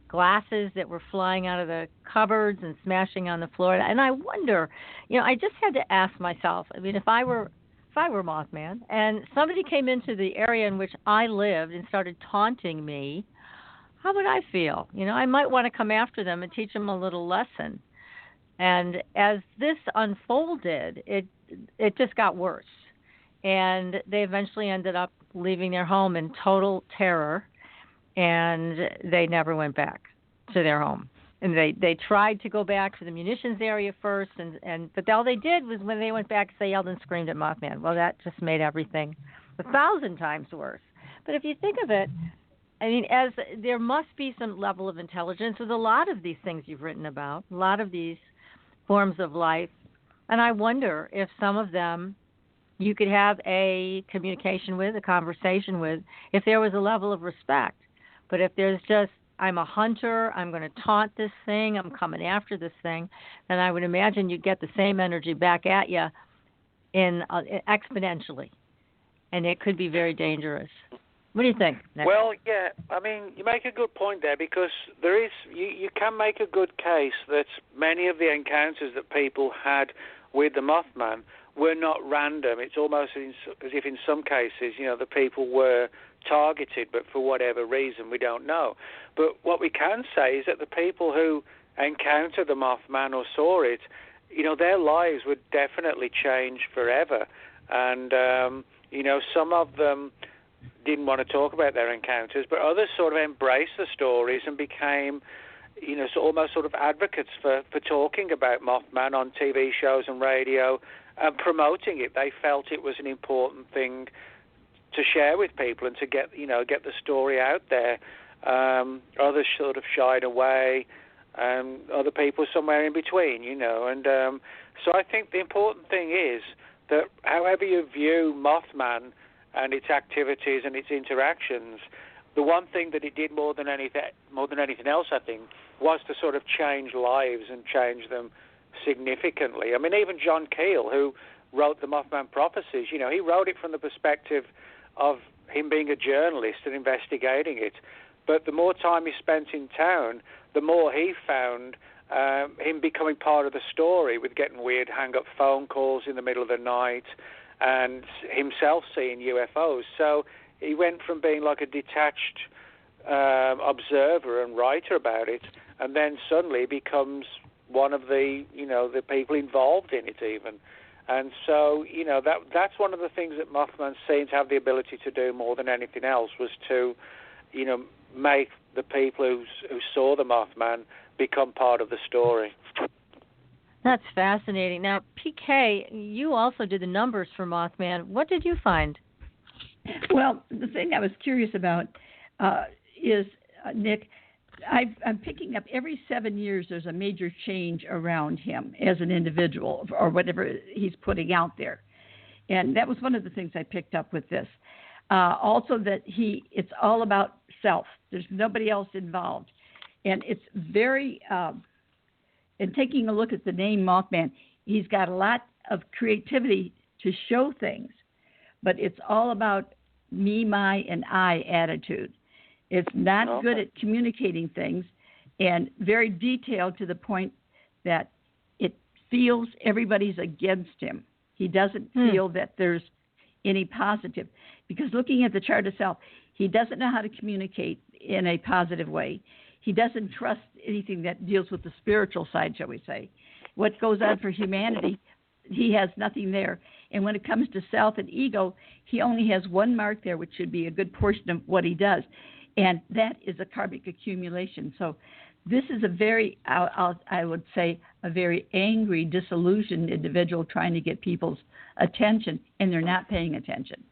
glasses that were flying out of the cupboards and smashing on the floor. And I wonder, I just had to ask myself, if I were Mothman and somebody came into the area in which I lived and started taunting me, how would I feel? I might want to come after them and teach them a little lesson. And as this unfolded, it just got worse. And they eventually ended up leaving their home in total terror, and they never went back to their home. And they tried to go back to the munitions area first, but all they did was when they went back, they yelled and screamed at Mothman. Well, that just made everything 1,000 times worse. But if you think of it, as there must be some level of intelligence with a lot of these things you've written about, a lot of these forms of life. And I wonder if some of them you could have a communication with, a conversation with, if there was a level of respect. But if there's just, I'm a hunter, I'm going to taunt this thing, I'm coming after this thing, then I would imagine you'd get the same energy back at you exponentially. And it could be very dangerous. What do you think, Nick? Well, yeah, you make a good point there, because there is, you can make a good case that many of the encounters that people had with the Mothman were not random. It's almost as if in some cases, the people were targeted, but for whatever reason, we don't know. But what we can say is that the people who encountered the Mothman or saw it, their lives would definitely change forever. And, some of them didn't want to talk about their encounters, but others sort of embraced the stories and became, almost sort of advocates for talking about Mothman on TV shows and radio and promoting it. They felt it was an important thing to share with people and to get the story out there. Others sort of shied away, other people somewhere in between, And so I think the important thing is that however you view Mothman, and its activities and its interactions, the one thing that it did more than anything else, I think, was to sort of change lives and change them significantly. I mean, even John Keel, who wrote the Mothman Prophecies, he wrote it from the perspective of him being a journalist and investigating it. But the more time he spent in town, the more he found him becoming part of the story, with getting weird hang-up phone calls in the middle of the night and himself seeing UFOs. So he went from being like a detached observer and writer about it, and then suddenly becomes one of the people involved in it even. And so, that's one of the things that Mothman seemed to have the ability to do more than anything else, was to, make the people who saw the Mothman become part of the story. That's fascinating. Now, PK, you also did the numbers for Mothman. What did you find? Well, the thing I was curious about is, Nick, I'm picking up every 7 years there's a major change around him as an individual, or whatever he's putting out there. And that was one of the things I picked up with this. Also that it's all about self. There's nobody else involved. And it's very, in taking a look at the name Mothman, he's got a lot of creativity to show things, but it's all about me, my, and I attitude. It's not good at communicating things, and very detailed to the point that it feels everybody's against him. He doesn't feel that there's any positive. Because looking at the chart itself, he doesn't know how to communicate in a positive way. He doesn't trust anything that deals with the spiritual side, shall we say. What goes on for humanity, he has nothing there. And when it comes to self and ego, he only has one mark there, which should be a good portion of what he does. And that is a karmic accumulation. So this is a very, I would say, a very angry, disillusioned individual trying to get people's attention, and they're not paying attention.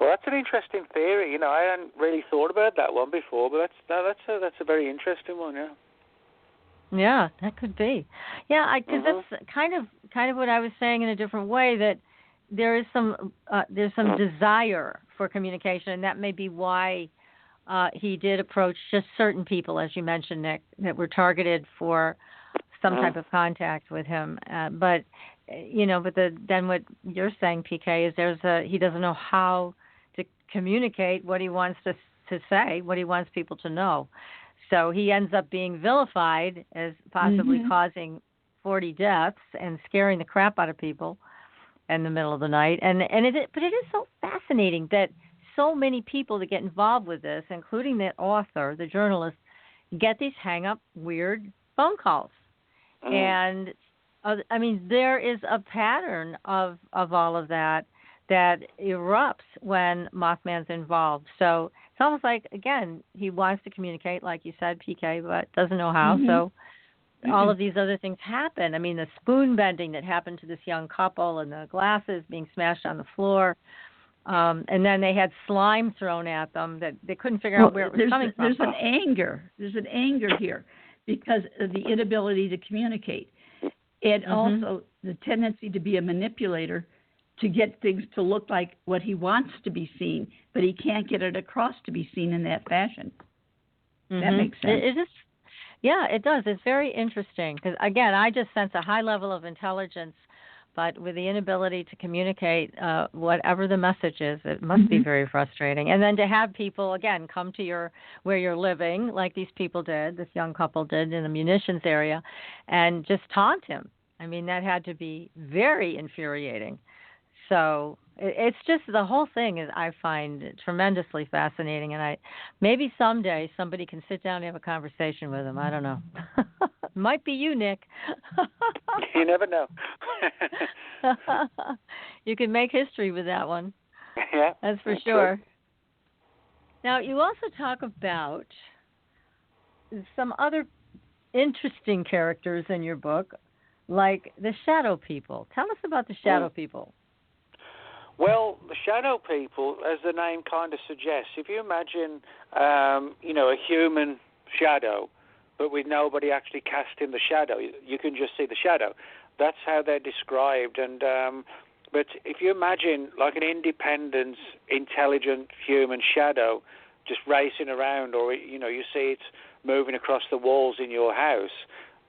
Well, that's an interesting theory. I hadn't really thought about that one before, but that's a very interesting one, yeah. Yeah, that could be. Yeah, because that's kind of what I was saying in a different way, that there's some desire for communication, and that may be why he did approach just certain people, as you mentioned, Nick, that were targeted for some type of contact with him. But then what you're saying, PK, is he doesn't know how to communicate what he wants to say, what he wants people to know. So he ends up being vilified as possibly causing 40 deaths and scaring the crap out of people in the middle of the night. But it is so fascinating that so many people that get involved with this, including the author, the journalist, get these hang-up weird phone calls. And there is a pattern of all of that erupts when Mothman's involved. So it's almost like, again, he wants to communicate, like you said, PK, but doesn't know how. So all of these other things happen. The spoon bending that happened to this young couple, and the glasses being smashed on the floor. And then they had slime thrown at them that they couldn't figure out where it was coming from. There's an anger here because of the inability to communicate. And also the tendency to be a manipulator, to get things to look like what he wants to be seen, but he can't get it across to be seen in that fashion. That makes sense. It is, yeah, it does. It's very interesting because, again, I just sense a high level of intelligence, but with the inability to communicate whatever the message is, it must be very frustrating. And then to have people, again, come to where you're living, like these people did, this young couple did in the munitions area, and just taunt him. That had to be very infuriating. So it's just, the whole thing is, I find tremendously fascinating, and maybe someday somebody can sit down and have a conversation with him. I don't know. Might be you, Nick. You never know. You can make history with that one. Yeah, that's for sure. True. Now, you also talk about some other interesting characters in your book, like the shadow people. Tell us about the shadow people. Well, the shadow people, as the name kind of suggests, if you imagine, a human shadow, but with nobody actually casting the shadow, you can just see the shadow. That's how they're described. And But if you imagine like an independent, intelligent human shadow just racing around, or you see it moving across the walls in your house,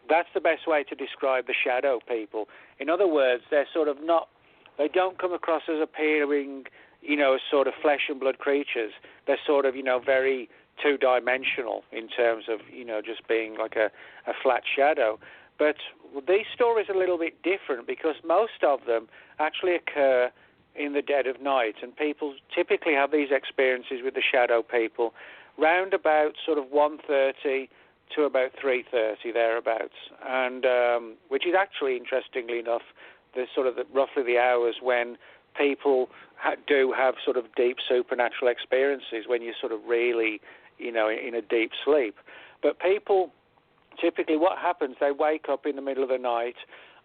that's the best way to describe the shadow people. In other words, they're sort of not, they don't come across as appearing, as sort of flesh and blood creatures. They're sort of, very two-dimensional in terms of, just being like a flat shadow. But these stories are a little bit different because most of them actually occur in the dead of night, and people typically have these experiences with the shadow people round about sort of 1:30 to about 3:30 thereabouts, and which is actually, interestingly enough, roughly the hours when people do have sort of deep supernatural experiences, when you're sort of really, in a deep sleep. But people, typically what happens, they wake up in the middle of the night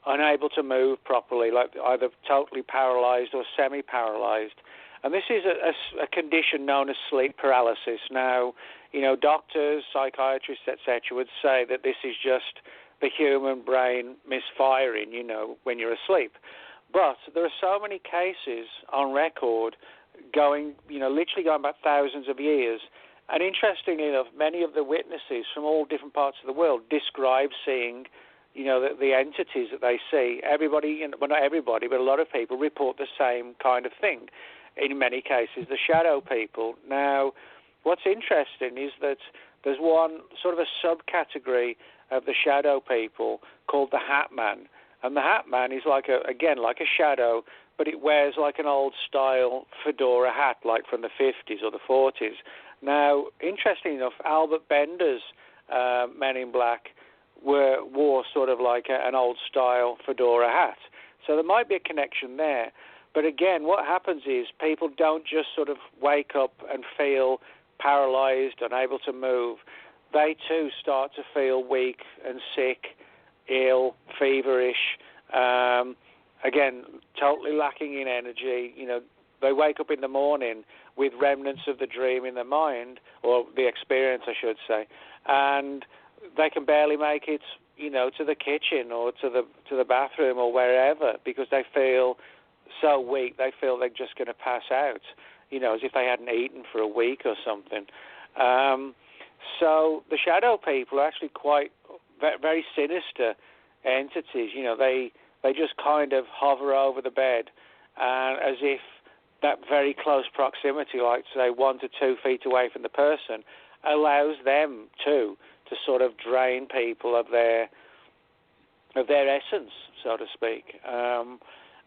unable to move properly, like either totally paralyzed or semi-paralyzed. And this is a condition known as sleep paralysis. Now, doctors, psychiatrists, etc., would say that this is just the human brain misfiring, when you're asleep. But there are so many cases on record literally going back thousands of years. And interestingly enough, many of the witnesses from all different parts of the world describe seeing, the entities that they see. Everybody, well, not everybody, but a lot of people report the same kind of thing. In many cases, the shadow people. Now, what's interesting is that there's one sort of a subcategory of the shadow people called the Hat Man. And the Hat Man is like a shadow, but it wears like an old-style fedora hat, like from the 50s or the 40s. Now, interestingly enough, Albert Bender's Men in Black wore sort of like an old-style fedora hat. So there might be a connection there. But again, what happens is people don't just sort of wake up and feel paralyzed, unable to move. They too start to feel weak and sick, ill, feverish, again, totally lacking in energy. They wake up in the morning with remnants of the dream in their mind, or the experience, I should say, and they can barely make it, to the kitchen or to the bathroom or wherever, because they feel so weak. They feel they're just going to pass out, as if they hadn't eaten for a week or something. So the shadow people are actually quite very sinister entities. They just kind of hover over the bed, as if that very close proximity, like say 1 to 2 feet away from the person, allows them to sort of drain people of their essence, so to speak.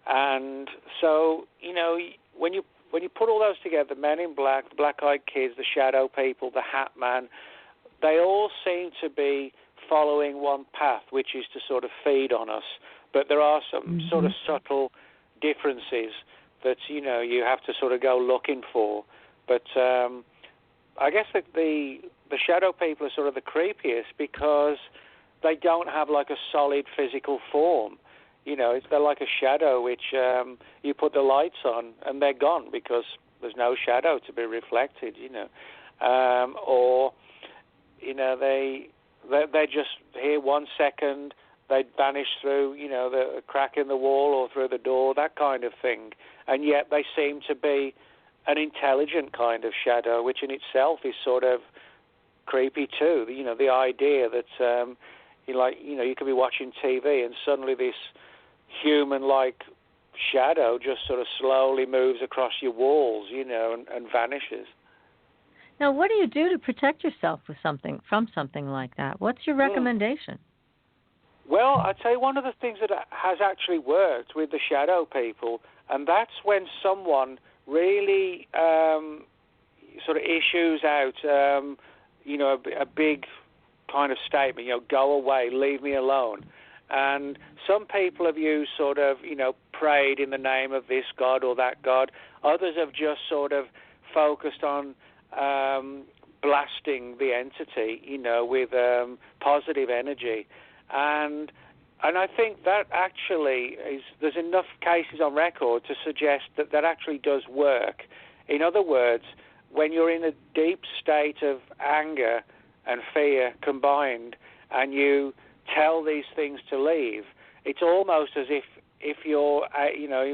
And so, when you put all those together, Men in Black, the Black-Eyed Kids, the Shadow People, the Hat Man, they all seem to be following one path, which is to sort of feed on us. But there are some sort of subtle differences that, you have to sort of go looking for. But I guess that the Shadow People are sort of the creepiest because they don't have like a solid physical form. They're like a shadow which you put the lights on and they're gone because there's no shadow to be reflected, or they're just here 1 second, they vanish through, the crack in the wall or through the door, that kind of thing, and yet they seem to be an intelligent kind of shadow, which in itself is sort of creepy too. The idea that you could be watching TV and suddenly this human-like shadow just sort of slowly moves across your walls, and vanishes. Now, what do you do to protect yourself from something like that? What's your recommendation? Well, I'd say one of the things that has actually worked with the shadow people, and that's when someone really sort of issues out, a big kind of statement, go away, leave me alone. And some people have used sort of, prayed in the name of this God or that God. Others have just sort of focused on blasting the entity, with positive energy. And I think that actually there's enough cases on record to suggest that actually does work. In other words, when you're in a deep state of anger and fear combined and you tell these things to leave, it's almost as if if you're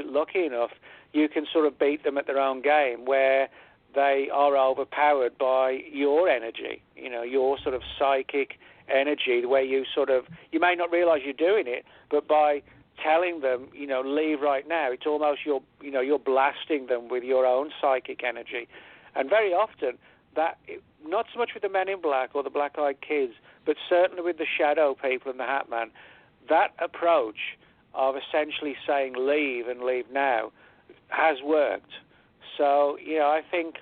lucky enough, you can sort of beat them at their own game, where they are overpowered by your energy, your sort of psychic energy, the way you may not realize you're doing it, but by telling them, leave right now, it's almost you're blasting them with your own psychic energy. And very often, that, not so much with the Men in Black or the Black-Eyed Kids, but certainly with the Shadow People and the Hat Man, that approach of essentially saying leave and leave now has worked. So, I think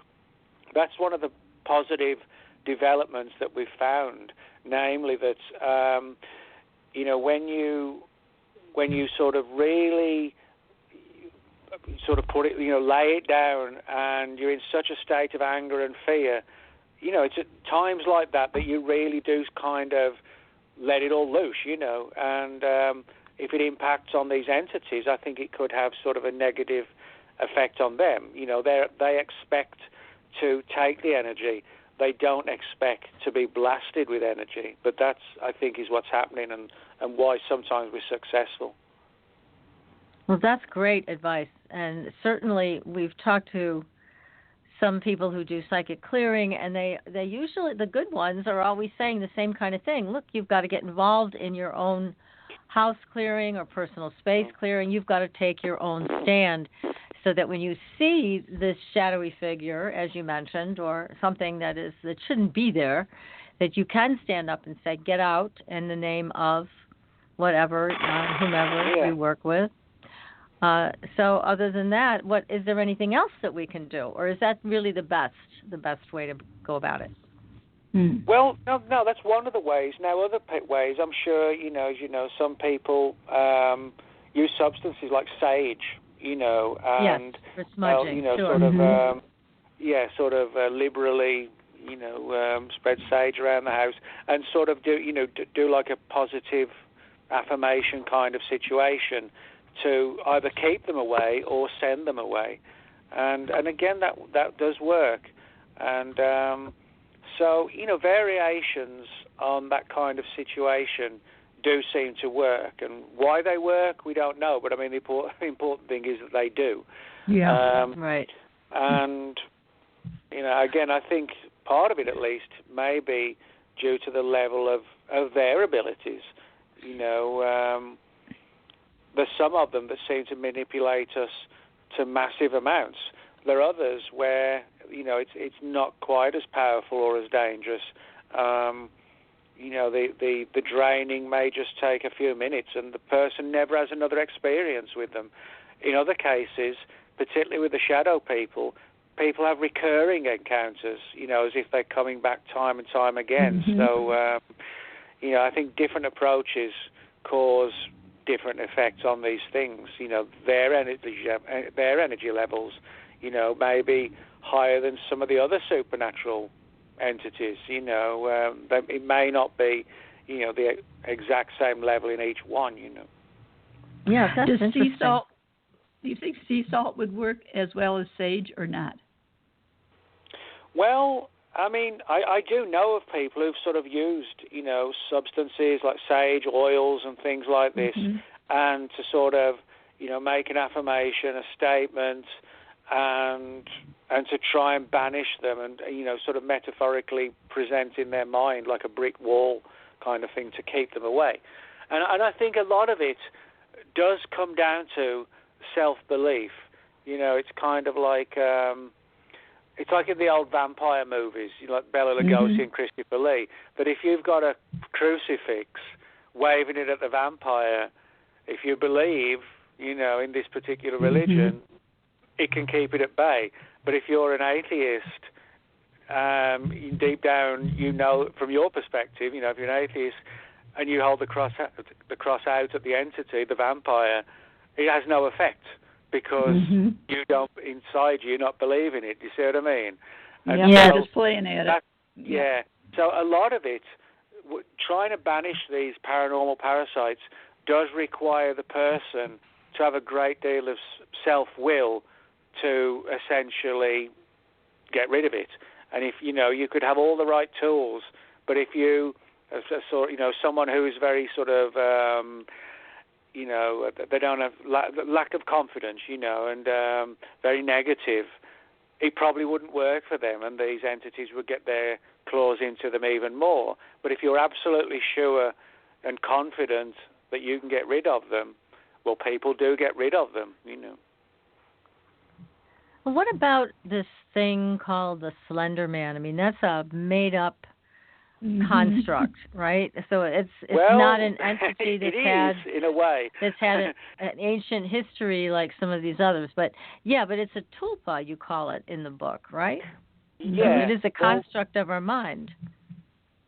that's one of the positive developments that we've found, namely that, when you sort of really sort of put it, lay it down, and you're in such a state of anger and fear, it's at times like that you really do kind of let it all loose, and if it impacts on these entities, I think it could have sort of a negative effect on them. They expect to take the energy. They don't expect to be blasted with energy. But that's, I think, is what's happening and why sometimes we're successful. Well, that's great advice. And certainly we've talked to some people who do psychic clearing, and they usually, the good ones, are always saying the same kind of thing. Look, you've got to get involved in your own house clearing or personal space clearing. You've got to take your own stand, so that when you see this shadowy figure, as you mentioned, or something that shouldn't be there, that you can stand up and say, get out in the name of whatever, whomever you work with. So other than that, is there anything else that we can do? Or is that really the best way to go about it? Well, no, that's one of the ways. Now, other ways, I'm sure, as you know, some people use substances like sage, and for smudging, sort of liberally, spread sage around the house and sort of do like a positive affirmation kind of situation to either keep them away or send them away, and again that does work, and so variations on that kind of situation do seem to work, and why they work we don't know, but I mean the important thing is that they do. Right. And again, I think part of it at least may be due to the level of their abilities. There's some of them that seem to manipulate us to massive amounts. There are others where it's not quite as powerful or as dangerous. The draining may just take a few minutes, and the person never has another experience with them. In other cases, particularly with the shadow people have recurring encounters, as if they're coming back time and time again. So, I think different approaches cause different effects on these things. Their energy levels, may be higher than some of the other supernatural entities. It may not be, the exact same level in each one. Yeah, that's Does interesting. sea salt? Do you think sea salt would work as well as sage or not? Well, I mean, I do know of people who've sort of used, substances like sage oils and things like this, and to sort of, make an affirmation, a statement, and to try and banish them, and sort of metaphorically present in their mind like a brick wall kind of thing to keep them away. And I think a lot of it does come down to self-belief. It's kind of like it's like in the old vampire movies, like Bela Lugosi and Christopher Lee, that if you've got a crucifix waving it at the vampire, if you believe, in this particular religion, it can keep it at bay. But if you're an atheist, deep down, from your perspective, if you're an atheist and you hold the cross out at the entity, the vampire, it has no effect, because you don't, inside you're not believing it. You see what I mean? And so, just playing at it. Yeah. So a lot of it, trying to banish these paranormal parasites, does require the person to have a great deal of self-will to essentially get rid of it. And if you could have all the right tools, but if you, someone who is very sort of, they don't have lack of confidence, and very negative, it probably wouldn't work for them, and these entities would get their claws into them even more. But if you're absolutely sure and confident that you can get rid of them, well, people do get rid of them, Well, what about this thing called the Slender Man? I mean, that's a made-up construct, right? So it's not an entity that's in a way that's had an ancient history like some of these others. But it's a tulpa, you call it in the book, right? Yeah, so it is a construct of our mind.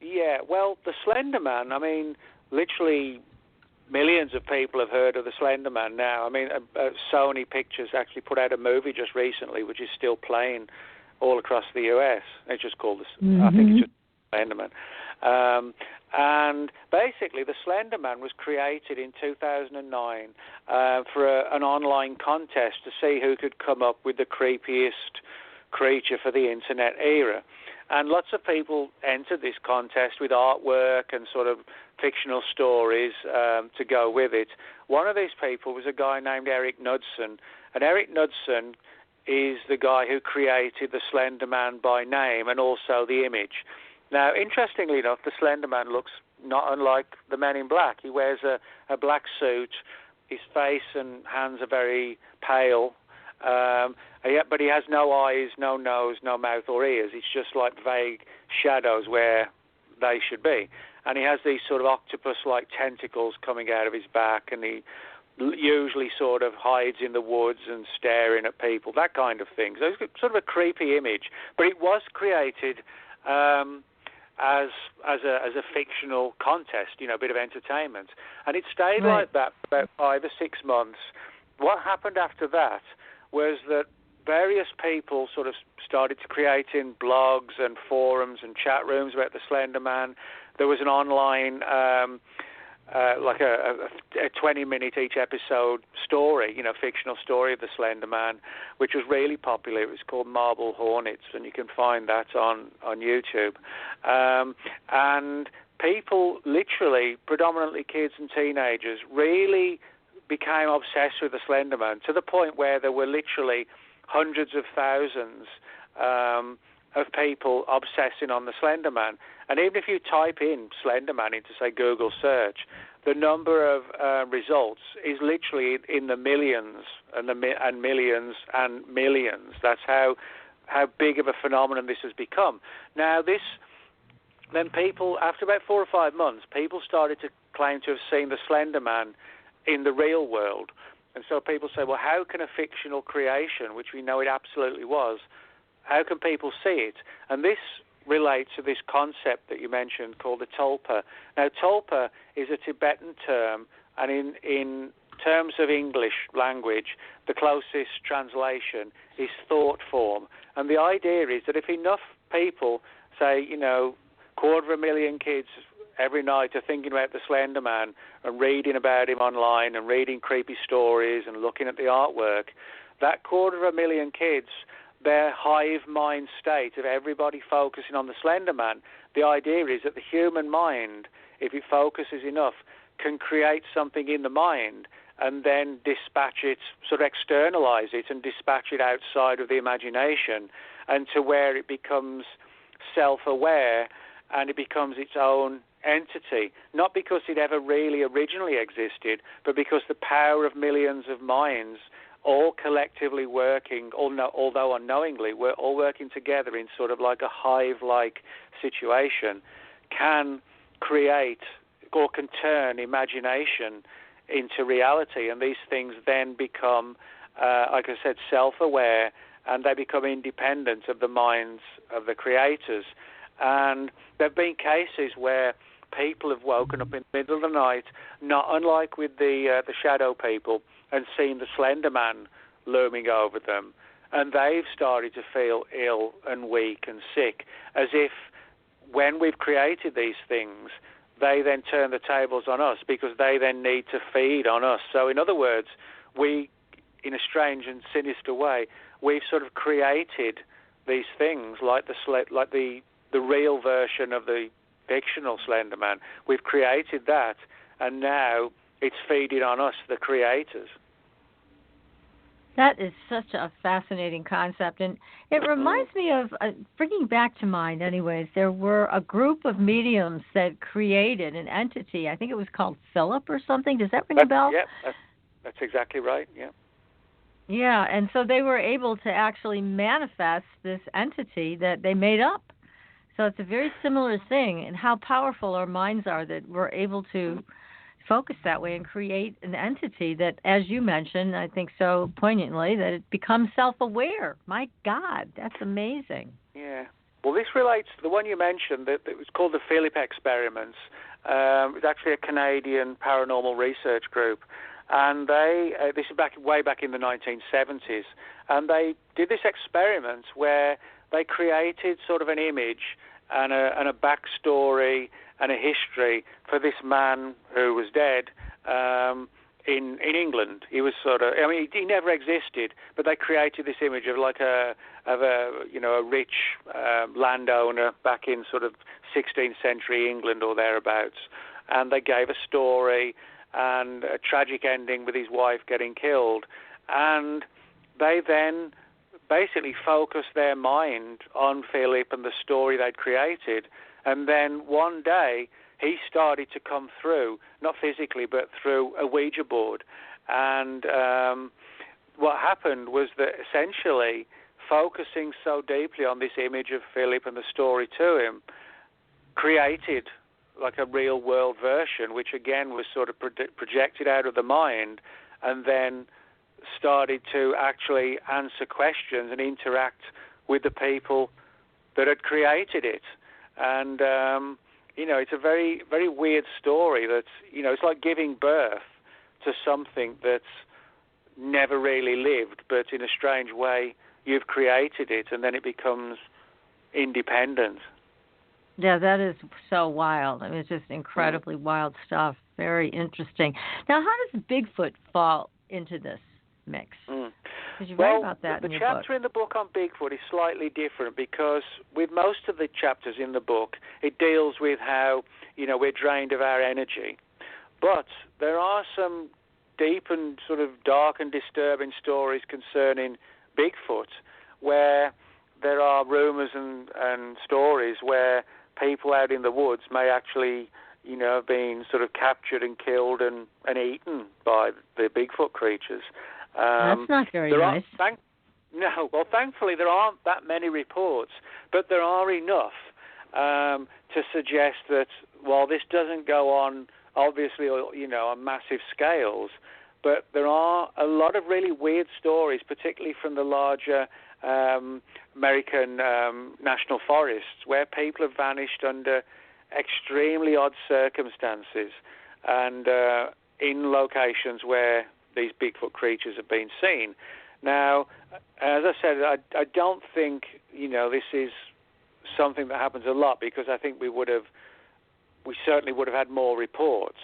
Yeah, well, the Slender Man, I mean, literally millions of people have heard of the Slender Man now. I mean, Sony Pictures actually put out a movie just recently, which is still playing all across the US. It's just called, I think it's just Slender Man. And basically, the Slender Man was created in 2009 for an online contest to see who could come up with the creepiest creature for the internet era. And lots of people entered this contest with artwork and sort of fictional stories to go with it. One of these people was a guy named Eric Knudsen. And Eric Knudsen is the guy who created the Slender Man by name and also the image. Now, interestingly enough, the Slender Man looks not unlike the Men in Black. He wears a black suit. His face and hands are very pale. But he has no eyes, no nose, no mouth or ears. It's just like vague shadows where they should be. And he has these sort of octopus-like tentacles coming out of his back, and he usually sort of hides in the woods and staring at people, that kind of thing. So it's sort of a creepy image. But it was created as a fictional contest, a bit of entertainment. And it stayed like that for about 5 or 6 months. What happened after that was that various people sort of started to create in blogs and forums and chat rooms about the Slender Man. There was an online, like a 20-minute each episode story, fictional story of the Slender Man, which was really popular. It was called Marble Hornets, and you can find that on YouTube. And people, literally, predominantly kids and teenagers, really became obsessed with the Slender Man, to the point where there were literally hundreds of thousands of people obsessing on the Slender Man. And even if you type in Slender Man into, say, Google search, the number of results is literally in the millions and millions and millions. That's how big of a phenomenon this has become. Now, then people, after about 4 or 5 months, people started to claim to have seen the Slender Man in the real world. And so people say, well, how can a fictional creation, which we know it absolutely was, how can people see it? And this relates to this concept that you mentioned called the tulpa. Now, tulpa is a Tibetan term, and in terms of English language, the closest translation is thought form. And the idea is that if enough people, say, 250,000 kids every night are thinking about the Slender Man and reading about him online and reading creepy stories and looking at the artwork, that 250,000 kids, their hive mind state of everybody focusing on the Slender Man, the idea is that the human mind, if it focuses enough, can create something in the mind and then dispatch it, sort of externalize it and dispatch it outside of the imagination, and to where it becomes self-aware and it becomes its own entity, not because it ever really originally existed, but because the power of millions of minds all collectively working, although unknowingly, we're all working together in sort of like a hive-like situation, can create or can turn imagination into reality. And these things then become, like I said, self-aware, and they become independent of the minds of the creators. And there have been cases where people have woken up in the middle of the night, not unlike with the shadow people, and seen the Slender Man looming over them, and they've started to feel ill and weak and sick, as if when we've created these things, they then turn the tables on us because they then need to feed on us. So in other words, we, in a strange and sinister way, we've sort of created these things like the real version of the fictional Slender Man. We've created that, and now it's feeding on us, the creators. That is such a fascinating concept, and it reminds me of, bringing back to mind anyways, there were a group of mediums that created an entity. I think it was called Philip or something. Does that ring a bell? Yeah, that's exactly right, yeah. Yeah, and so they were able to actually manifest this entity that they made up. So it's a very similar thing, and how powerful our minds are that we're able to focus that way and create an entity that, as you mentioned, I think so poignantly, that it becomes self-aware. My God, that's amazing. Yeah. Well, this relates to the one you mentioned, that it was called the Philip experiments. It's actually a Canadian paranormal research group. And they, this is way back in the 1970s, and they did this experiment where they created sort of an image and a backstory and a history for this man who was dead in England. He was sort of, I mean, he never existed, but they created this image of like a rich landowner back in sort of 16th century England or thereabouts, and they gave a story and a tragic ending with his wife getting killed, and they then basically focused their mind on Philip and the story they'd created. And then one day he started to come through, not physically, but through a Ouija board. And what happened was that essentially focusing so deeply on this image of Philip and the story to him created like a real world version, which again was sort of projected out of the mind and then started to actually answer questions and interact with the people that had created it. And, it's a very, very weird story that's, it's like giving birth to something that's never really lived, but in a strange way you've created it and then it becomes independent. Yeah, that is so wild. I mean, it's just incredibly wild stuff. Very interesting. Now, how does Bigfoot fall into this mix? Because you write about that in your book. The chapter in the book on Bigfoot is slightly different because with most of the chapters in the book, it deals with how, we're drained of our energy. But there are some deep and sort of dark and disturbing stories concerning Bigfoot where there are rumors and stories where people out in the woods may actually, have been sort of captured and killed and eaten by the Bigfoot creatures. That's not very nice. Thankfully there aren't that many reports, but there are enough to suggest that while this doesn't go on, obviously, on massive scales, but there are a lot of really weird stories, particularly from the larger American national forests, where people have vanished under extremely odd circumstances and in locations where these Bigfoot creatures have been seen. Now, as I said, I don't think, this is something that happens a lot because I think we certainly would have had more reports.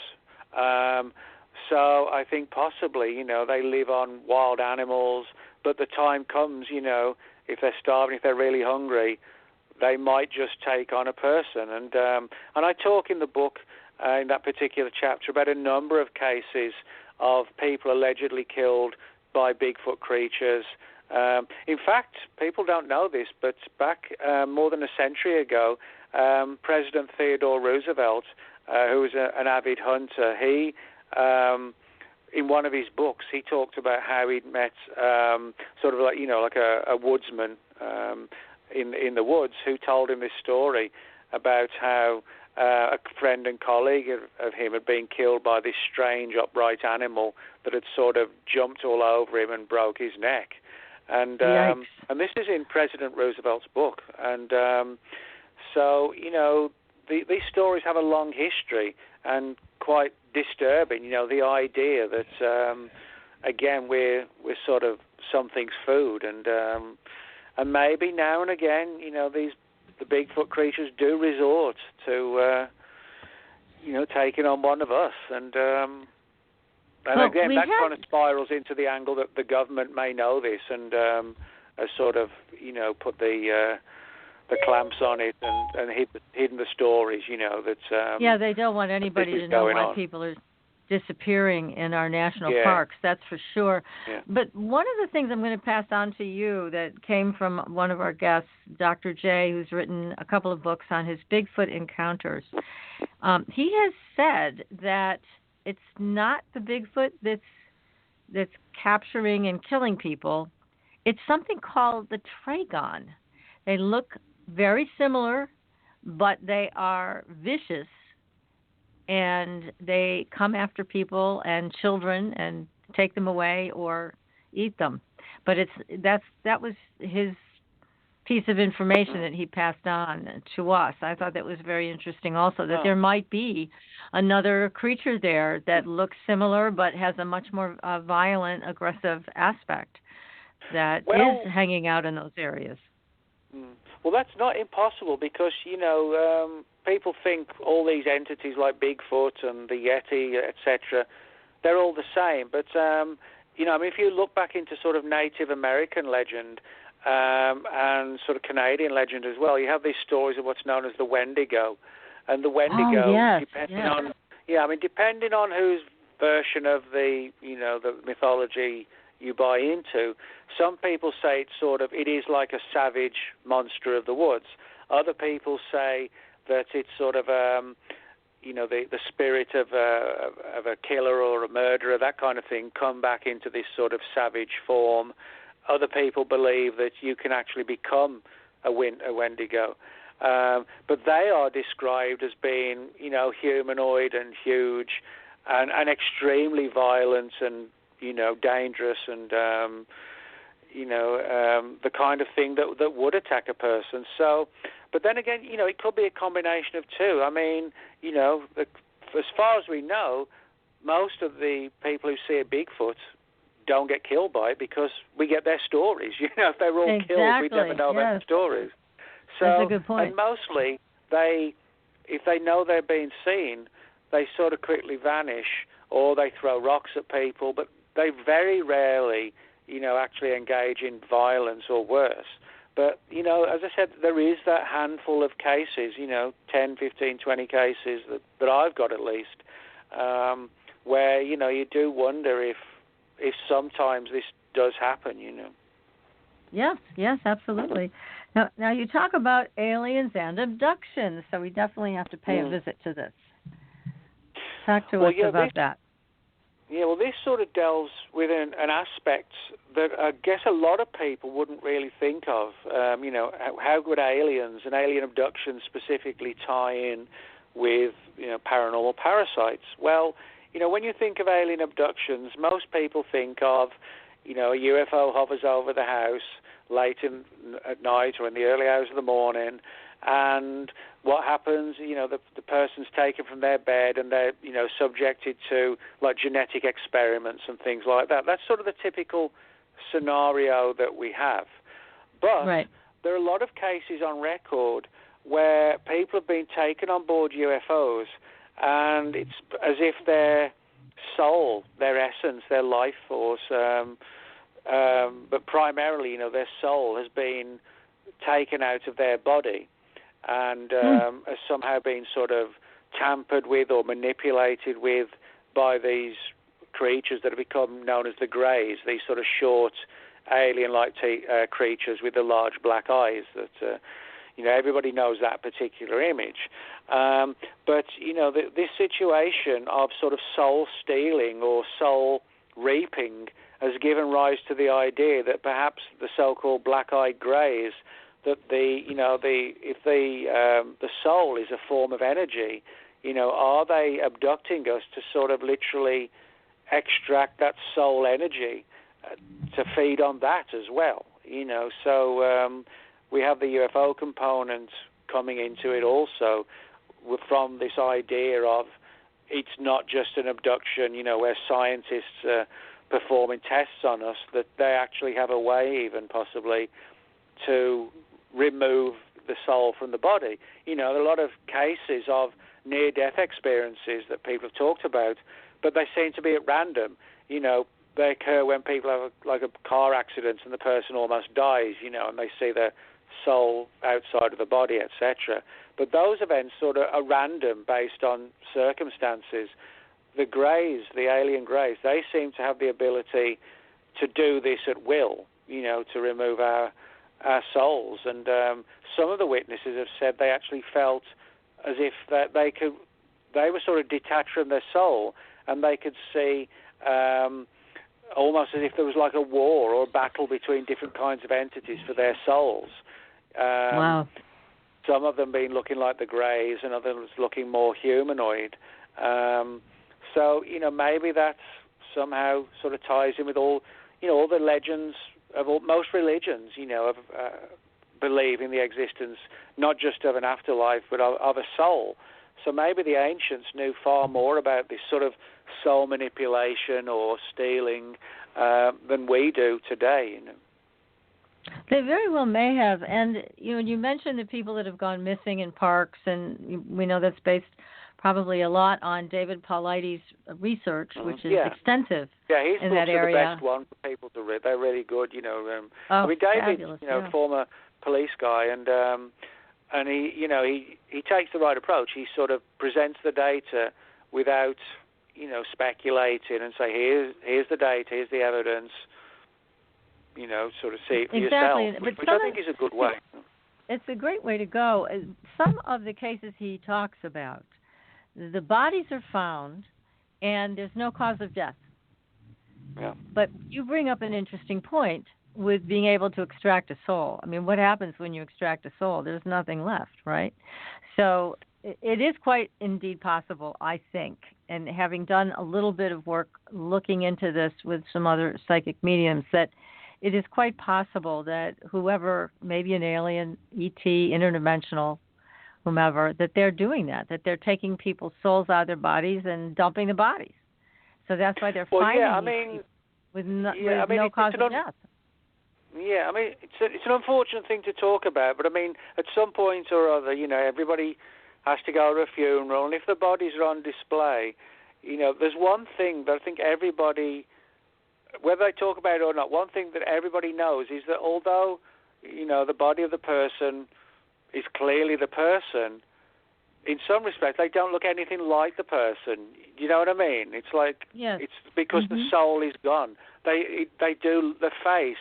So I think possibly, they live on wild animals, but the time comes, if they're starving, if they're really hungry, they might just take on a person. And I talk in the book, in that particular chapter, about a number of cases of people allegedly killed by Bigfoot creatures. In fact, people don't know this, but back more than a century ago, President Theodore Roosevelt, who was an avid hunter, he, in one of his books, he talked about how he'd met sort of like, like a woodsman in the woods who told him this story about how a friend and colleague of him had been killed by this strange upright animal that had sort of jumped all over him and broke his neck. And this is in President Roosevelt's book. And so, these stories have a long history and quite disturbing, the idea that, again, we're sort of something's food. And maybe now and again, the Bigfoot creatures do resort to, taking on one of us. And again, that kind of spirals into the angle that the government may know this and has sort of, put the clamps on it and hidden the stories, that... they don't want anybody to know why people are... disappearing in our national parks, that's for sure. Yeah. But one of the things I'm going to pass on to you that came from one of our guests, Dr. J, who's written a couple of books on his Bigfoot encounters. He has said that it's not the Bigfoot that's capturing and killing people. It's something called the Tragon. They look very similar, but they are vicious, and they come after people and children and take them away or eat them. But that was his piece of information that he passed on to us. I thought that was very interesting also, that there might be another creature there that looks similar but has a much more violent, aggressive aspect that is hanging out in those areas. Well, that's not impossible because, people think all these entities like Bigfoot and the Yeti, etc., they're all the same. But, if you look back into sort of Native American legend and sort of Canadian legend as well, you have these stories of what's known as the Wendigo. And the Wendigo, depending on whose version of the mythology you buy into, some people say it is like a savage monster of the woods. Other people say that it's sort of the spirit of a killer or a murderer, that kind of thing, come back into this sort of savage form. Other people believe that you can actually become a Wendigo. But they are described as being, humanoid and huge and extremely violent and, dangerous and, the kind of thing that would attack a person. So, but then again, it could be a combination of two. I mean, as far as we know, most of the people who see a Bigfoot don't get killed by it because we get their stories. If they were all killed, we'd never know about the stories. So, that's a good point. And mostly, if they know they're being seen, they sort of quickly vanish or they throw rocks at people, but they very rarely, actually engage in violence or worse. But, as I said, there is that handful of cases, 10, 15, 20 cases that I've got at least, where, you do wonder if sometimes this does happen, Yes, absolutely. Now you talk about aliens and abductions, so we definitely have to pay a visit to this. Talk to us about that. Yeah, well, this sort of delves with an aspect that I guess a lot of people wouldn't really think of. How would aliens and alien abductions specifically tie in with, paranormal parasites? Well, when you think of alien abductions, most people think of, a UFO hovers over the house late at night or in the early hours of the morning, and what happens, the person's taken from their bed and they're, subjected to like genetic experiments and things like that. That's sort of the typical scenario that we have. But there are a lot of cases on record where people have been taken on board UFOs and it's as if their soul, their essence, their life force, but primarily, their soul has been taken out of their body and has somehow been sort of tampered with or manipulated with by these creatures that have become known as the Greys, these sort of short, alien-like creatures with the large black eyes that, everybody knows that particular image. But, this situation of sort of soul stealing or soul reaping has given rise to the idea that perhaps the so-called black-eyed Greys, that if the soul is a form of energy, are they abducting us to sort of literally extract that soul energy to feed on that as well? So we have the UFO component coming into it also from this idea of it's not just an abduction, where scientists are performing tests on us, that they actually have a way even possibly to remove the soul from the body. There are a lot of cases of near-death experiences that people have talked about, but they seem to be at random. They occur when people have a car accident and the person almost dies, and they see their soul outside of the body, etc. But those events sort of are random based on circumstances. the Greys, the alien Greys, they seem to have the ability to do this at will, to remove our souls. And some of the witnesses have said they actually felt as if that they were sort of detached from their soul, and they could see almost as if there was like a war or a battle between different kinds of entities for their souls. Wow. Some of them being looking like the Greys and others looking more humanoid. So, maybe that somehow sort of ties in with all the legends of most religions, of believing the existence not just of an afterlife, but of a soul. So maybe the ancients knew far more about this sort of soul manipulation or stealing than we do today. They very well may have. And you mentioned the people that have gone missing in parks, and we know that's based probably a lot on David Paulides' research, which is extensive. Yeah, his in books that area. Are the best one for people to read. They're really good. David, fabulous, former police guy, and he takes the right approach. He sort of presents the data without speculating and say here's the data, here's the evidence. Sort of see it for yourself, which I think is a good way. It's a great way to go. Some of the cases he talks about, the bodies are found, and there's no cause of death. Yeah. But you bring up an interesting point with being able to extract a soul. I mean, what happens when you extract a soul? There's nothing left, right? So it is quite indeed possible, I think, and having done a little bit of work looking into this with some other psychic mediums, that it is quite possible that whoever, maybe an alien, ET, interdimensional, whomever, that they're doing that they're taking people's souls out of their bodies and dumping the bodies. So that's why they're finding with no cause of death. Yeah, it's an unfortunate thing to talk about, but at some point or other, everybody has to go to a funeral, and if the bodies are on display, there's one thing that I think everybody, whether they talk about it or not, one thing that everybody knows is that although, the body of the person is clearly the person, in some respects, they don't look anything like the person. You know what I mean? It's like, it's because the soul is gone. They do, the face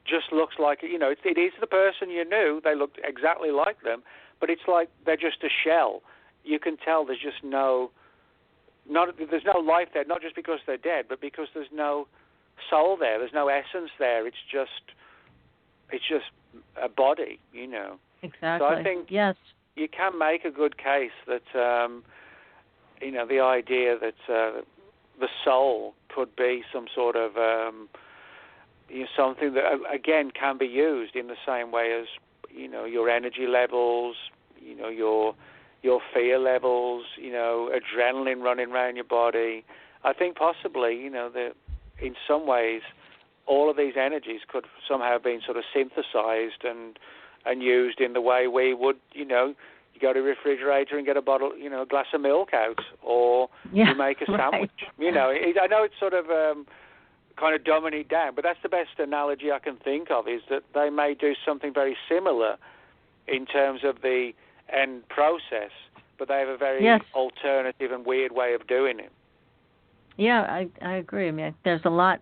just looks like, it is the person you knew. They look exactly like them, but it's like they're just a shell. You can tell there's just there's no life there, not just because they're dead, but because there's no soul there. There's no essence there. It's just a body, Exactly. So I think you can make a good case that, the idea that the soul could be some sort of something that, again, can be used in the same way as, your energy levels, your fear levels, adrenaline running around your body. I think possibly, that in some ways all of these energies could somehow have been sort of synthesized and used in the way we would, you go to the refrigerator and get a bottle, a glass of milk out, or you make a sandwich. Right. I know it's sort of kind of dumbing it down, but that's the best analogy I can think of, is that they may do something very similar in terms of the end process, but they have a very alternative and weird way of doing it. Yeah, I agree. There's a lot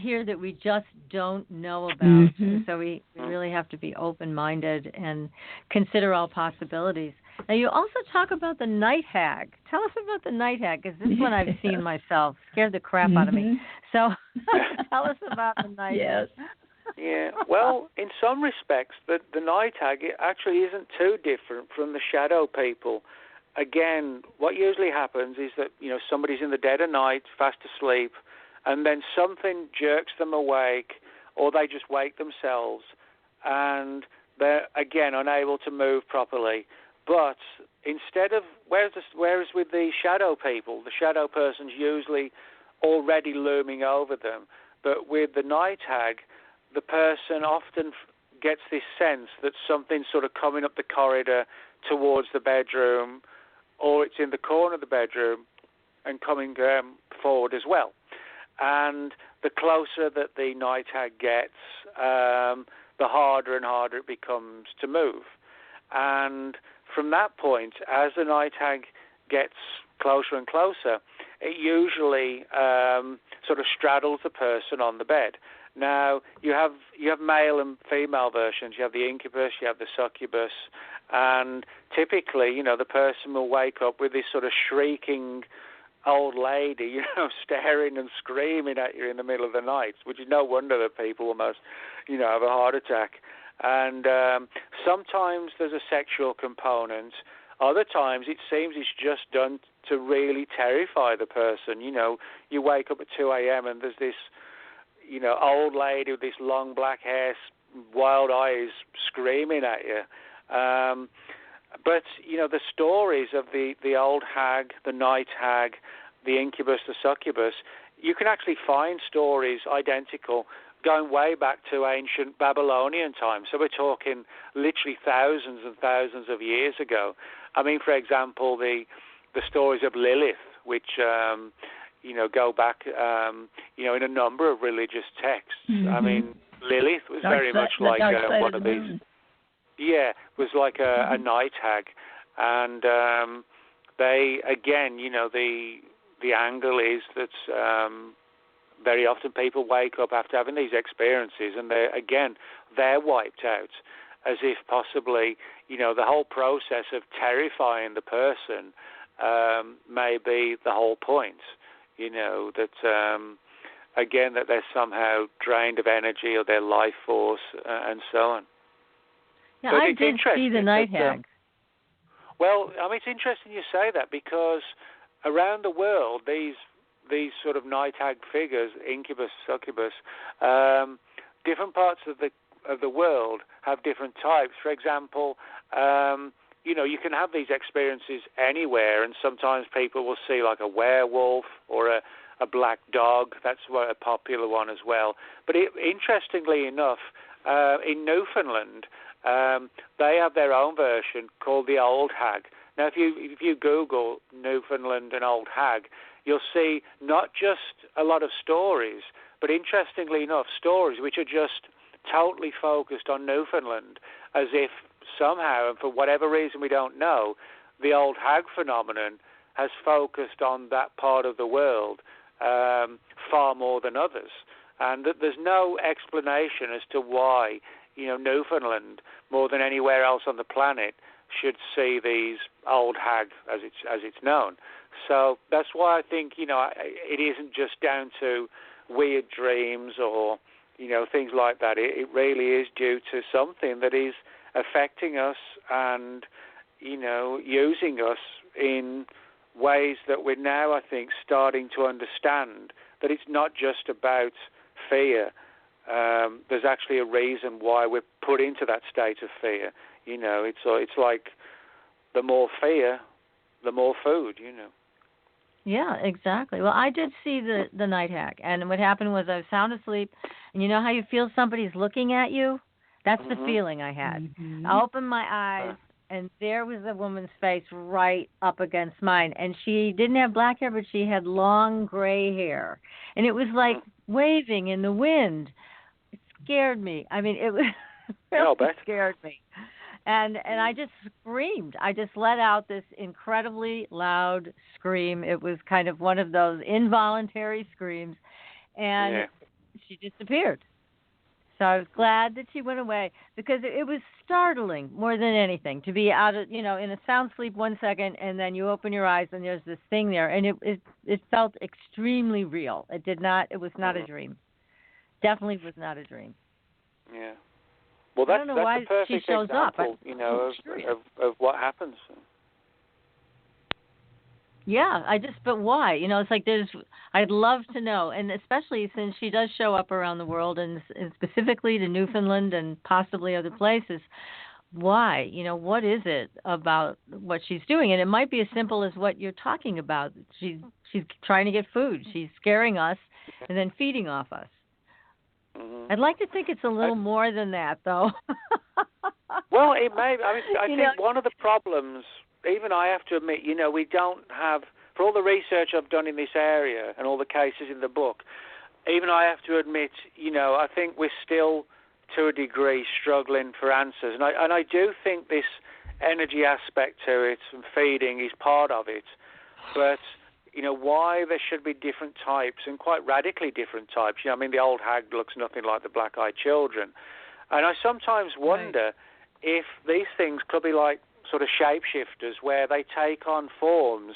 here that we just don't know about. So we really have to be open-minded and consider all possibilities. Now, you also talk about the night hag. Tell us about the night hag, because this one I've seen myself. Scared the crap out of me. So tell us about the night hag. Yeah, well, in some respects, the night hag actually isn't too different from the shadow people. Again, what usually happens is that, somebody's in the dead of night, fast asleep, and then something jerks them awake, or they just wake themselves, and they're, again, unable to move properly. But instead of, whereas with the shadow people, the shadow person's usually already looming over them, but with the night hag, the person often gets this sense that something's sort of coming up the corridor towards the bedroom, or it's in the corner of the bedroom and coming forward as well. And the closer that the night hag gets, the harder and harder it becomes to move. And from that point, as the night hag gets closer and closer, it usually sort of straddles the person on the bed. Now, you have male and female versions. You have the incubus, you have the succubus, and typically, the person will wake up with this sort of shrieking old lady, staring and screaming at you in the middle of the night, which is no wonder that people almost, have a heart attack. And sometimes there's a sexual component. Other times it seems it's just done to really terrify the person. You wake up at 2 a.m. and there's this, old lady with this long black hair, wild eyes, screaming at you. But the stories of the old hag, the night hag, the incubus, the succubus, you can actually find stories identical going way back to ancient Babylonian times. So we're talking literally thousands and thousands of years ago. I mean, for example, the stories of Lilith, which go back, in a number of religious texts. Mm-hmm. I mean, Lilith was very much like one of these. Yeah, was like a night hag, and they again, the angle is that very often people wake up after having these experiences, and they're wiped out, as if possibly the whole process of terrifying the person may be the whole point. That they're somehow drained of energy or their life force and so on. Yeah, I did see the night hag. Well, I mean, it's interesting you say that, because around the world, these sort of night hag figures, incubus, succubus, different parts of the world have different types. For example, you can have these experiences anywhere, and sometimes people will see like a werewolf or a black dog. That's a popular one as well. But interestingly enough, in Newfoundland, they have their own version called the Old Hag. Now, if you Google Newfoundland and Old Hag, you'll see not just a lot of stories, but interestingly enough, stories which are just totally focused on Newfoundland, as if somehow, and for whatever reason we don't know, the Old Hag phenomenon has focused on that part of the world far more than others. And that there's no explanation as to why Newfoundland, more than anywhere else on the planet, should see these old hag as it's known. So that's why I think it isn't just down to weird dreams or things like that. It really is due to something that is affecting us and using us in ways that we're now, I think, starting to understand that it's not just about fear. There's actually a reason why we're put into that state of fear. It's like the more fear, the more food. Yeah, exactly. Well, I did see the night hag, and what happened was I was sound asleep, and you know how you feel somebody's looking at you? That's the feeling I had. Mm-hmm. I opened my eyes, and there was a woman's face right up against mine, and she didn't have black hair, but she had long gray hair, and it was like waving in the wind. It scared me. I mean, it was really scared me. And I just screamed. I just let out this incredibly loud scream. It was kind of one of those involuntary screams, and she disappeared. So I was glad that she went away, because it was startling more than anything to be out of, in a sound sleep 1 second, and then you open your eyes and there's this thing there, and it felt extremely real. It was not a dream. Definitely was not a dream. Yeah. Well, that's a perfect she shows example, up. of what happens. Yeah, but why? It's like I'd love to know, and especially since she does show up around the world, and specifically to Newfoundland and possibly other places. Why? What is it about what she's doing? And it might be as simple as what you're talking about. She's trying to get food. She's scaring us and then feeding off us. Mm-hmm. I'd like to think it's a little more than that, though. Well, it may. I think one of the problems, even I have to admit, we don't have, for all the research I've done in this area and all the cases in the book, even I have to admit, I think we're still, to a degree, struggling for answers. And I do think this energy aspect to it and feeding is part of it. but why there should be different types, and quite radically different types. I mean, the old hag looks nothing like the black-eyed children. And I sometimes wonder if these things could be like sort of shapeshifters, where they take on forms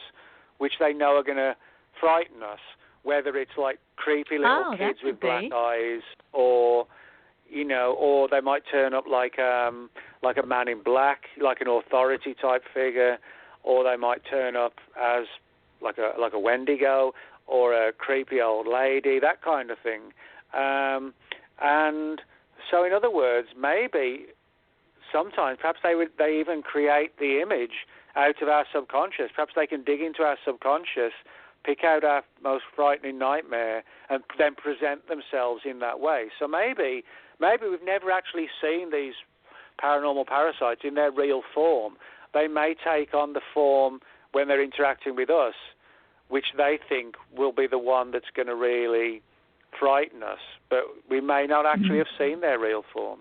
which they know are going to frighten us, whether it's like creepy little kids with black eyes, or or they might turn up like a man in black, like an authority type figure, or they might turn up as like a Wendigo or a creepy old lady, that kind of thing. And so, in other words, maybe sometimes perhaps they even create the image out of our subconscious. Perhaps they can dig into our subconscious, pick out our most frightening nightmare, and then present themselves in that way. So maybe we've never actually seen these paranormal parasites in their real form. They may take on the form when they're interacting with us, which they think will be the one that's going to really frighten us. But we may not actually have seen their real form,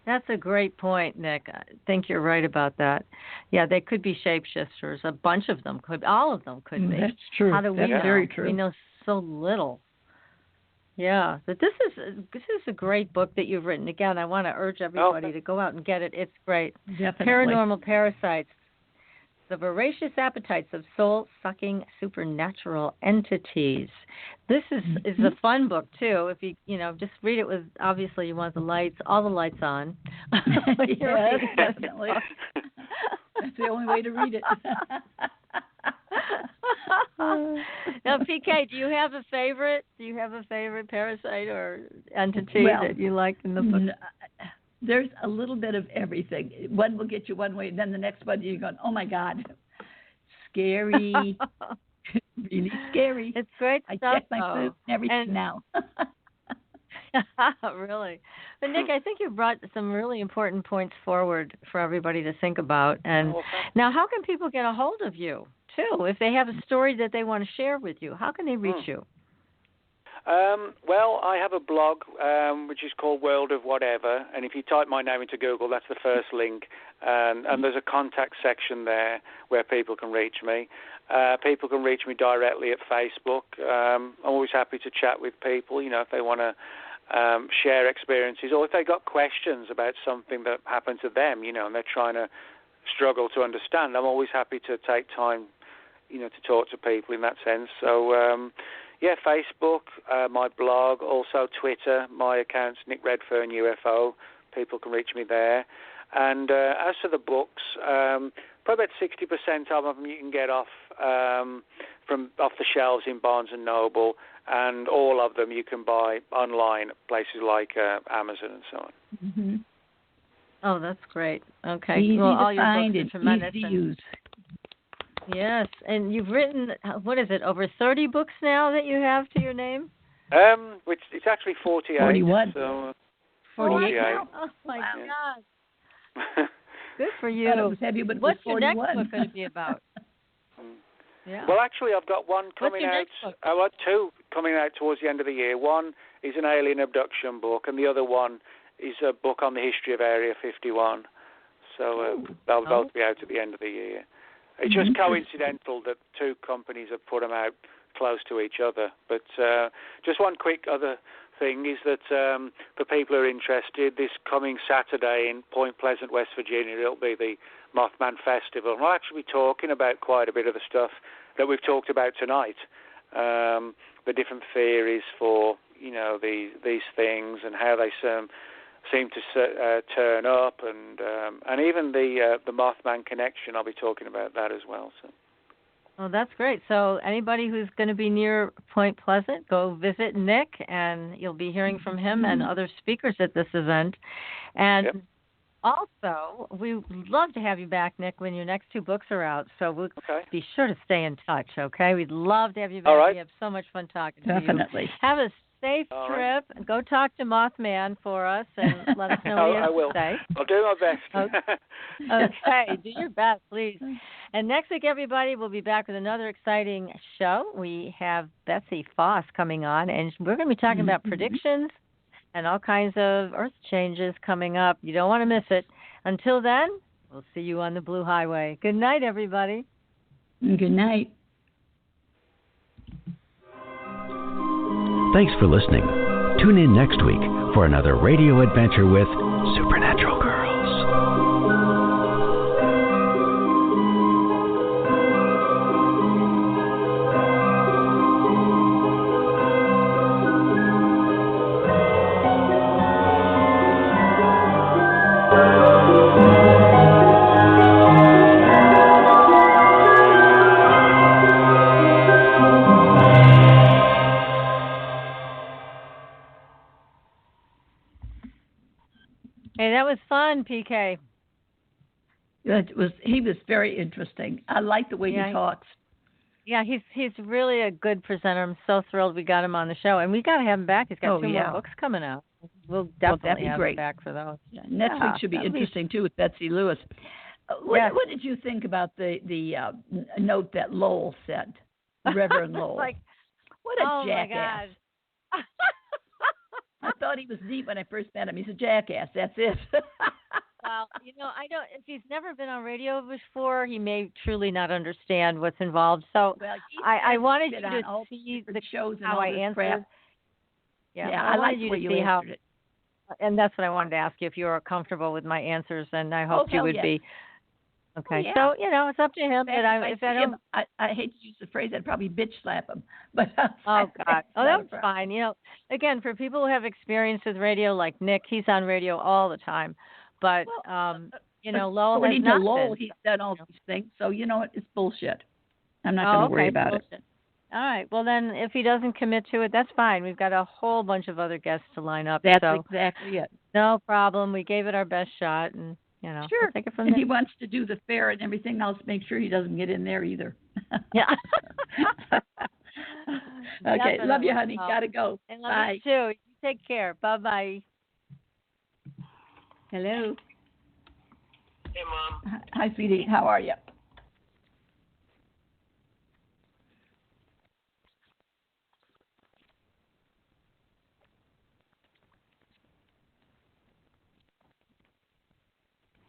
That's a great point, Nick. I think you're right about that. Yeah, they could be shapeshifters. A bunch of them could. All of them could be. That's true. How do we know? Very true. We know so little. Yeah, but this is a great book that you've written. Again, I want to urge everybody to go out and get it. It's great. Definitely. Paranormal Parasites: The Voracious Appetites of Soul-Sucking Supernatural Entities. This is a fun book too. If you just read it with, obviously you want all the lights on. Yes, definitely. That's the only way to read it. Now, PK, do you have a favorite? Do you have a favorite parasite or entity that you liked in the book? There's a little bit of everything. One will get you one way, and then the next one you're going, oh my God, scary, really scary. It's great I stuff. check my food and everything now. Really. But Nick, I think you brought some really important points forward for everybody to think about. And now, how can people get a hold of you, too? If they have a story that they want to share with you, how can they reach you? Well, I have a blog which is called World of Whatever, and if you type my name into Google, that's the first link, and there's a contact section there where people can reach me. People can reach me directly at Facebook. I'm always happy to chat with people, if they want to share experiences, or if they got questions about something that happened to them, and they're trying to struggle to understand. I'm always happy to take time, to talk to people in that sense. So, Facebook, my blog, also Twitter. My account's Nick Redfern UFO. People can reach me there. And as for the books, probably about 60% of them you can get off the shelves in Barnes and Noble, and all of them you can buy online at places like Amazon and so on. Mm-hmm. Oh, that's great. Okay. Easy all to your find books and are tremendous. easy to use. Yes, and you've written, what is it, over 30 books now that you have to your name? Which it's actually 48. 41. So, 48 now? Oh, my God. Good for you. What's your next book going to be about? Yeah. Well, actually, I've got one coming out. I've got two coming out towards the end of the year. One is an alien abduction book, and the other one is a book on the history of Area 51. So they'll both be out at the end of the year. It's just coincidental that two companies have put them out close to each other. But just one quick other thing is that for people who are interested, this coming Saturday in Point Pleasant, West Virginia, it'll be the Mothman Festival. And we'll actually be talking about quite a bit of the stuff that we've talked about tonight, the different theories for these things and how they seem to turn up, and even the Mothman connection. I'll be talking about that as well. So. Oh, that's great. So anybody who's going to be near Point Pleasant, go visit Nick, and you'll be hearing from him and other speakers at this event. And also, we would love to have you back, Nick, when your next two books are out. So we'll be sure to stay in touch, okay? We'd love to have you back. All right. We have so much fun talking to you. Definitely. Have a safe trip. Right. Go talk to Mothman for us and let us know what you have to say. I'll do my best. Okay, do your best, please. And next week, everybody, we'll be back with another exciting show. We have Betsy Foss coming on, and we're going to be talking about predictions and all kinds of earth changes coming up. You don't want to miss it. Until then, we'll see you on the Blue Highway. Good night, everybody. Good night. Thanks for listening. Tune in next week for another radio adventure with Supernatural Girls. Hey, that was fun, PK. He was very interesting. I like the way he talks. Yeah, he's really a good presenter. I'm so thrilled we got him on the show, and we got to have him back. He's got two more books coming out. We'll definitely have him back for those. Yeah, next week should be interesting too with Betsy Lewis. What did you think about the note that Lowell sent, Reverend Lowell? What a jackass! My God. I thought he was neat when I first met him. He's a jackass. That's it. Well, I don't. If he's never been on radio before, he may truly not understand what's involved. So I wanted you to see the shows and how I answered. Crap. Yeah, I wanted you to see how. And that's what I wanted to ask you, if you were comfortable with my answers, and I hoped you would be. Okay, so it's up to him. But I hate to use the phrase. I'd probably bitch slap him. But oh God, that was fine. Again, for people who have experience with radio, like Nick, he's on radio all the time. But Lowell has not Lowell, been. he's done all these things. So you know what? It's bullshit. I'm not going to worry about it. All right. Well, then, if he doesn't commit to it, that's fine. We've got a whole bunch of other guests to line up. That's exactly it. No problem. We gave it our best shot, and sure. We'll take it from there. He wants to do the fair and everything else. Make sure he doesn't get in there either. Yeah. Okay. Definitely. Love you, honey. Gotta go. And love Bye. you too. Take care. Bye. Hello. Hey, Mom. Hi, sweetie. How are you?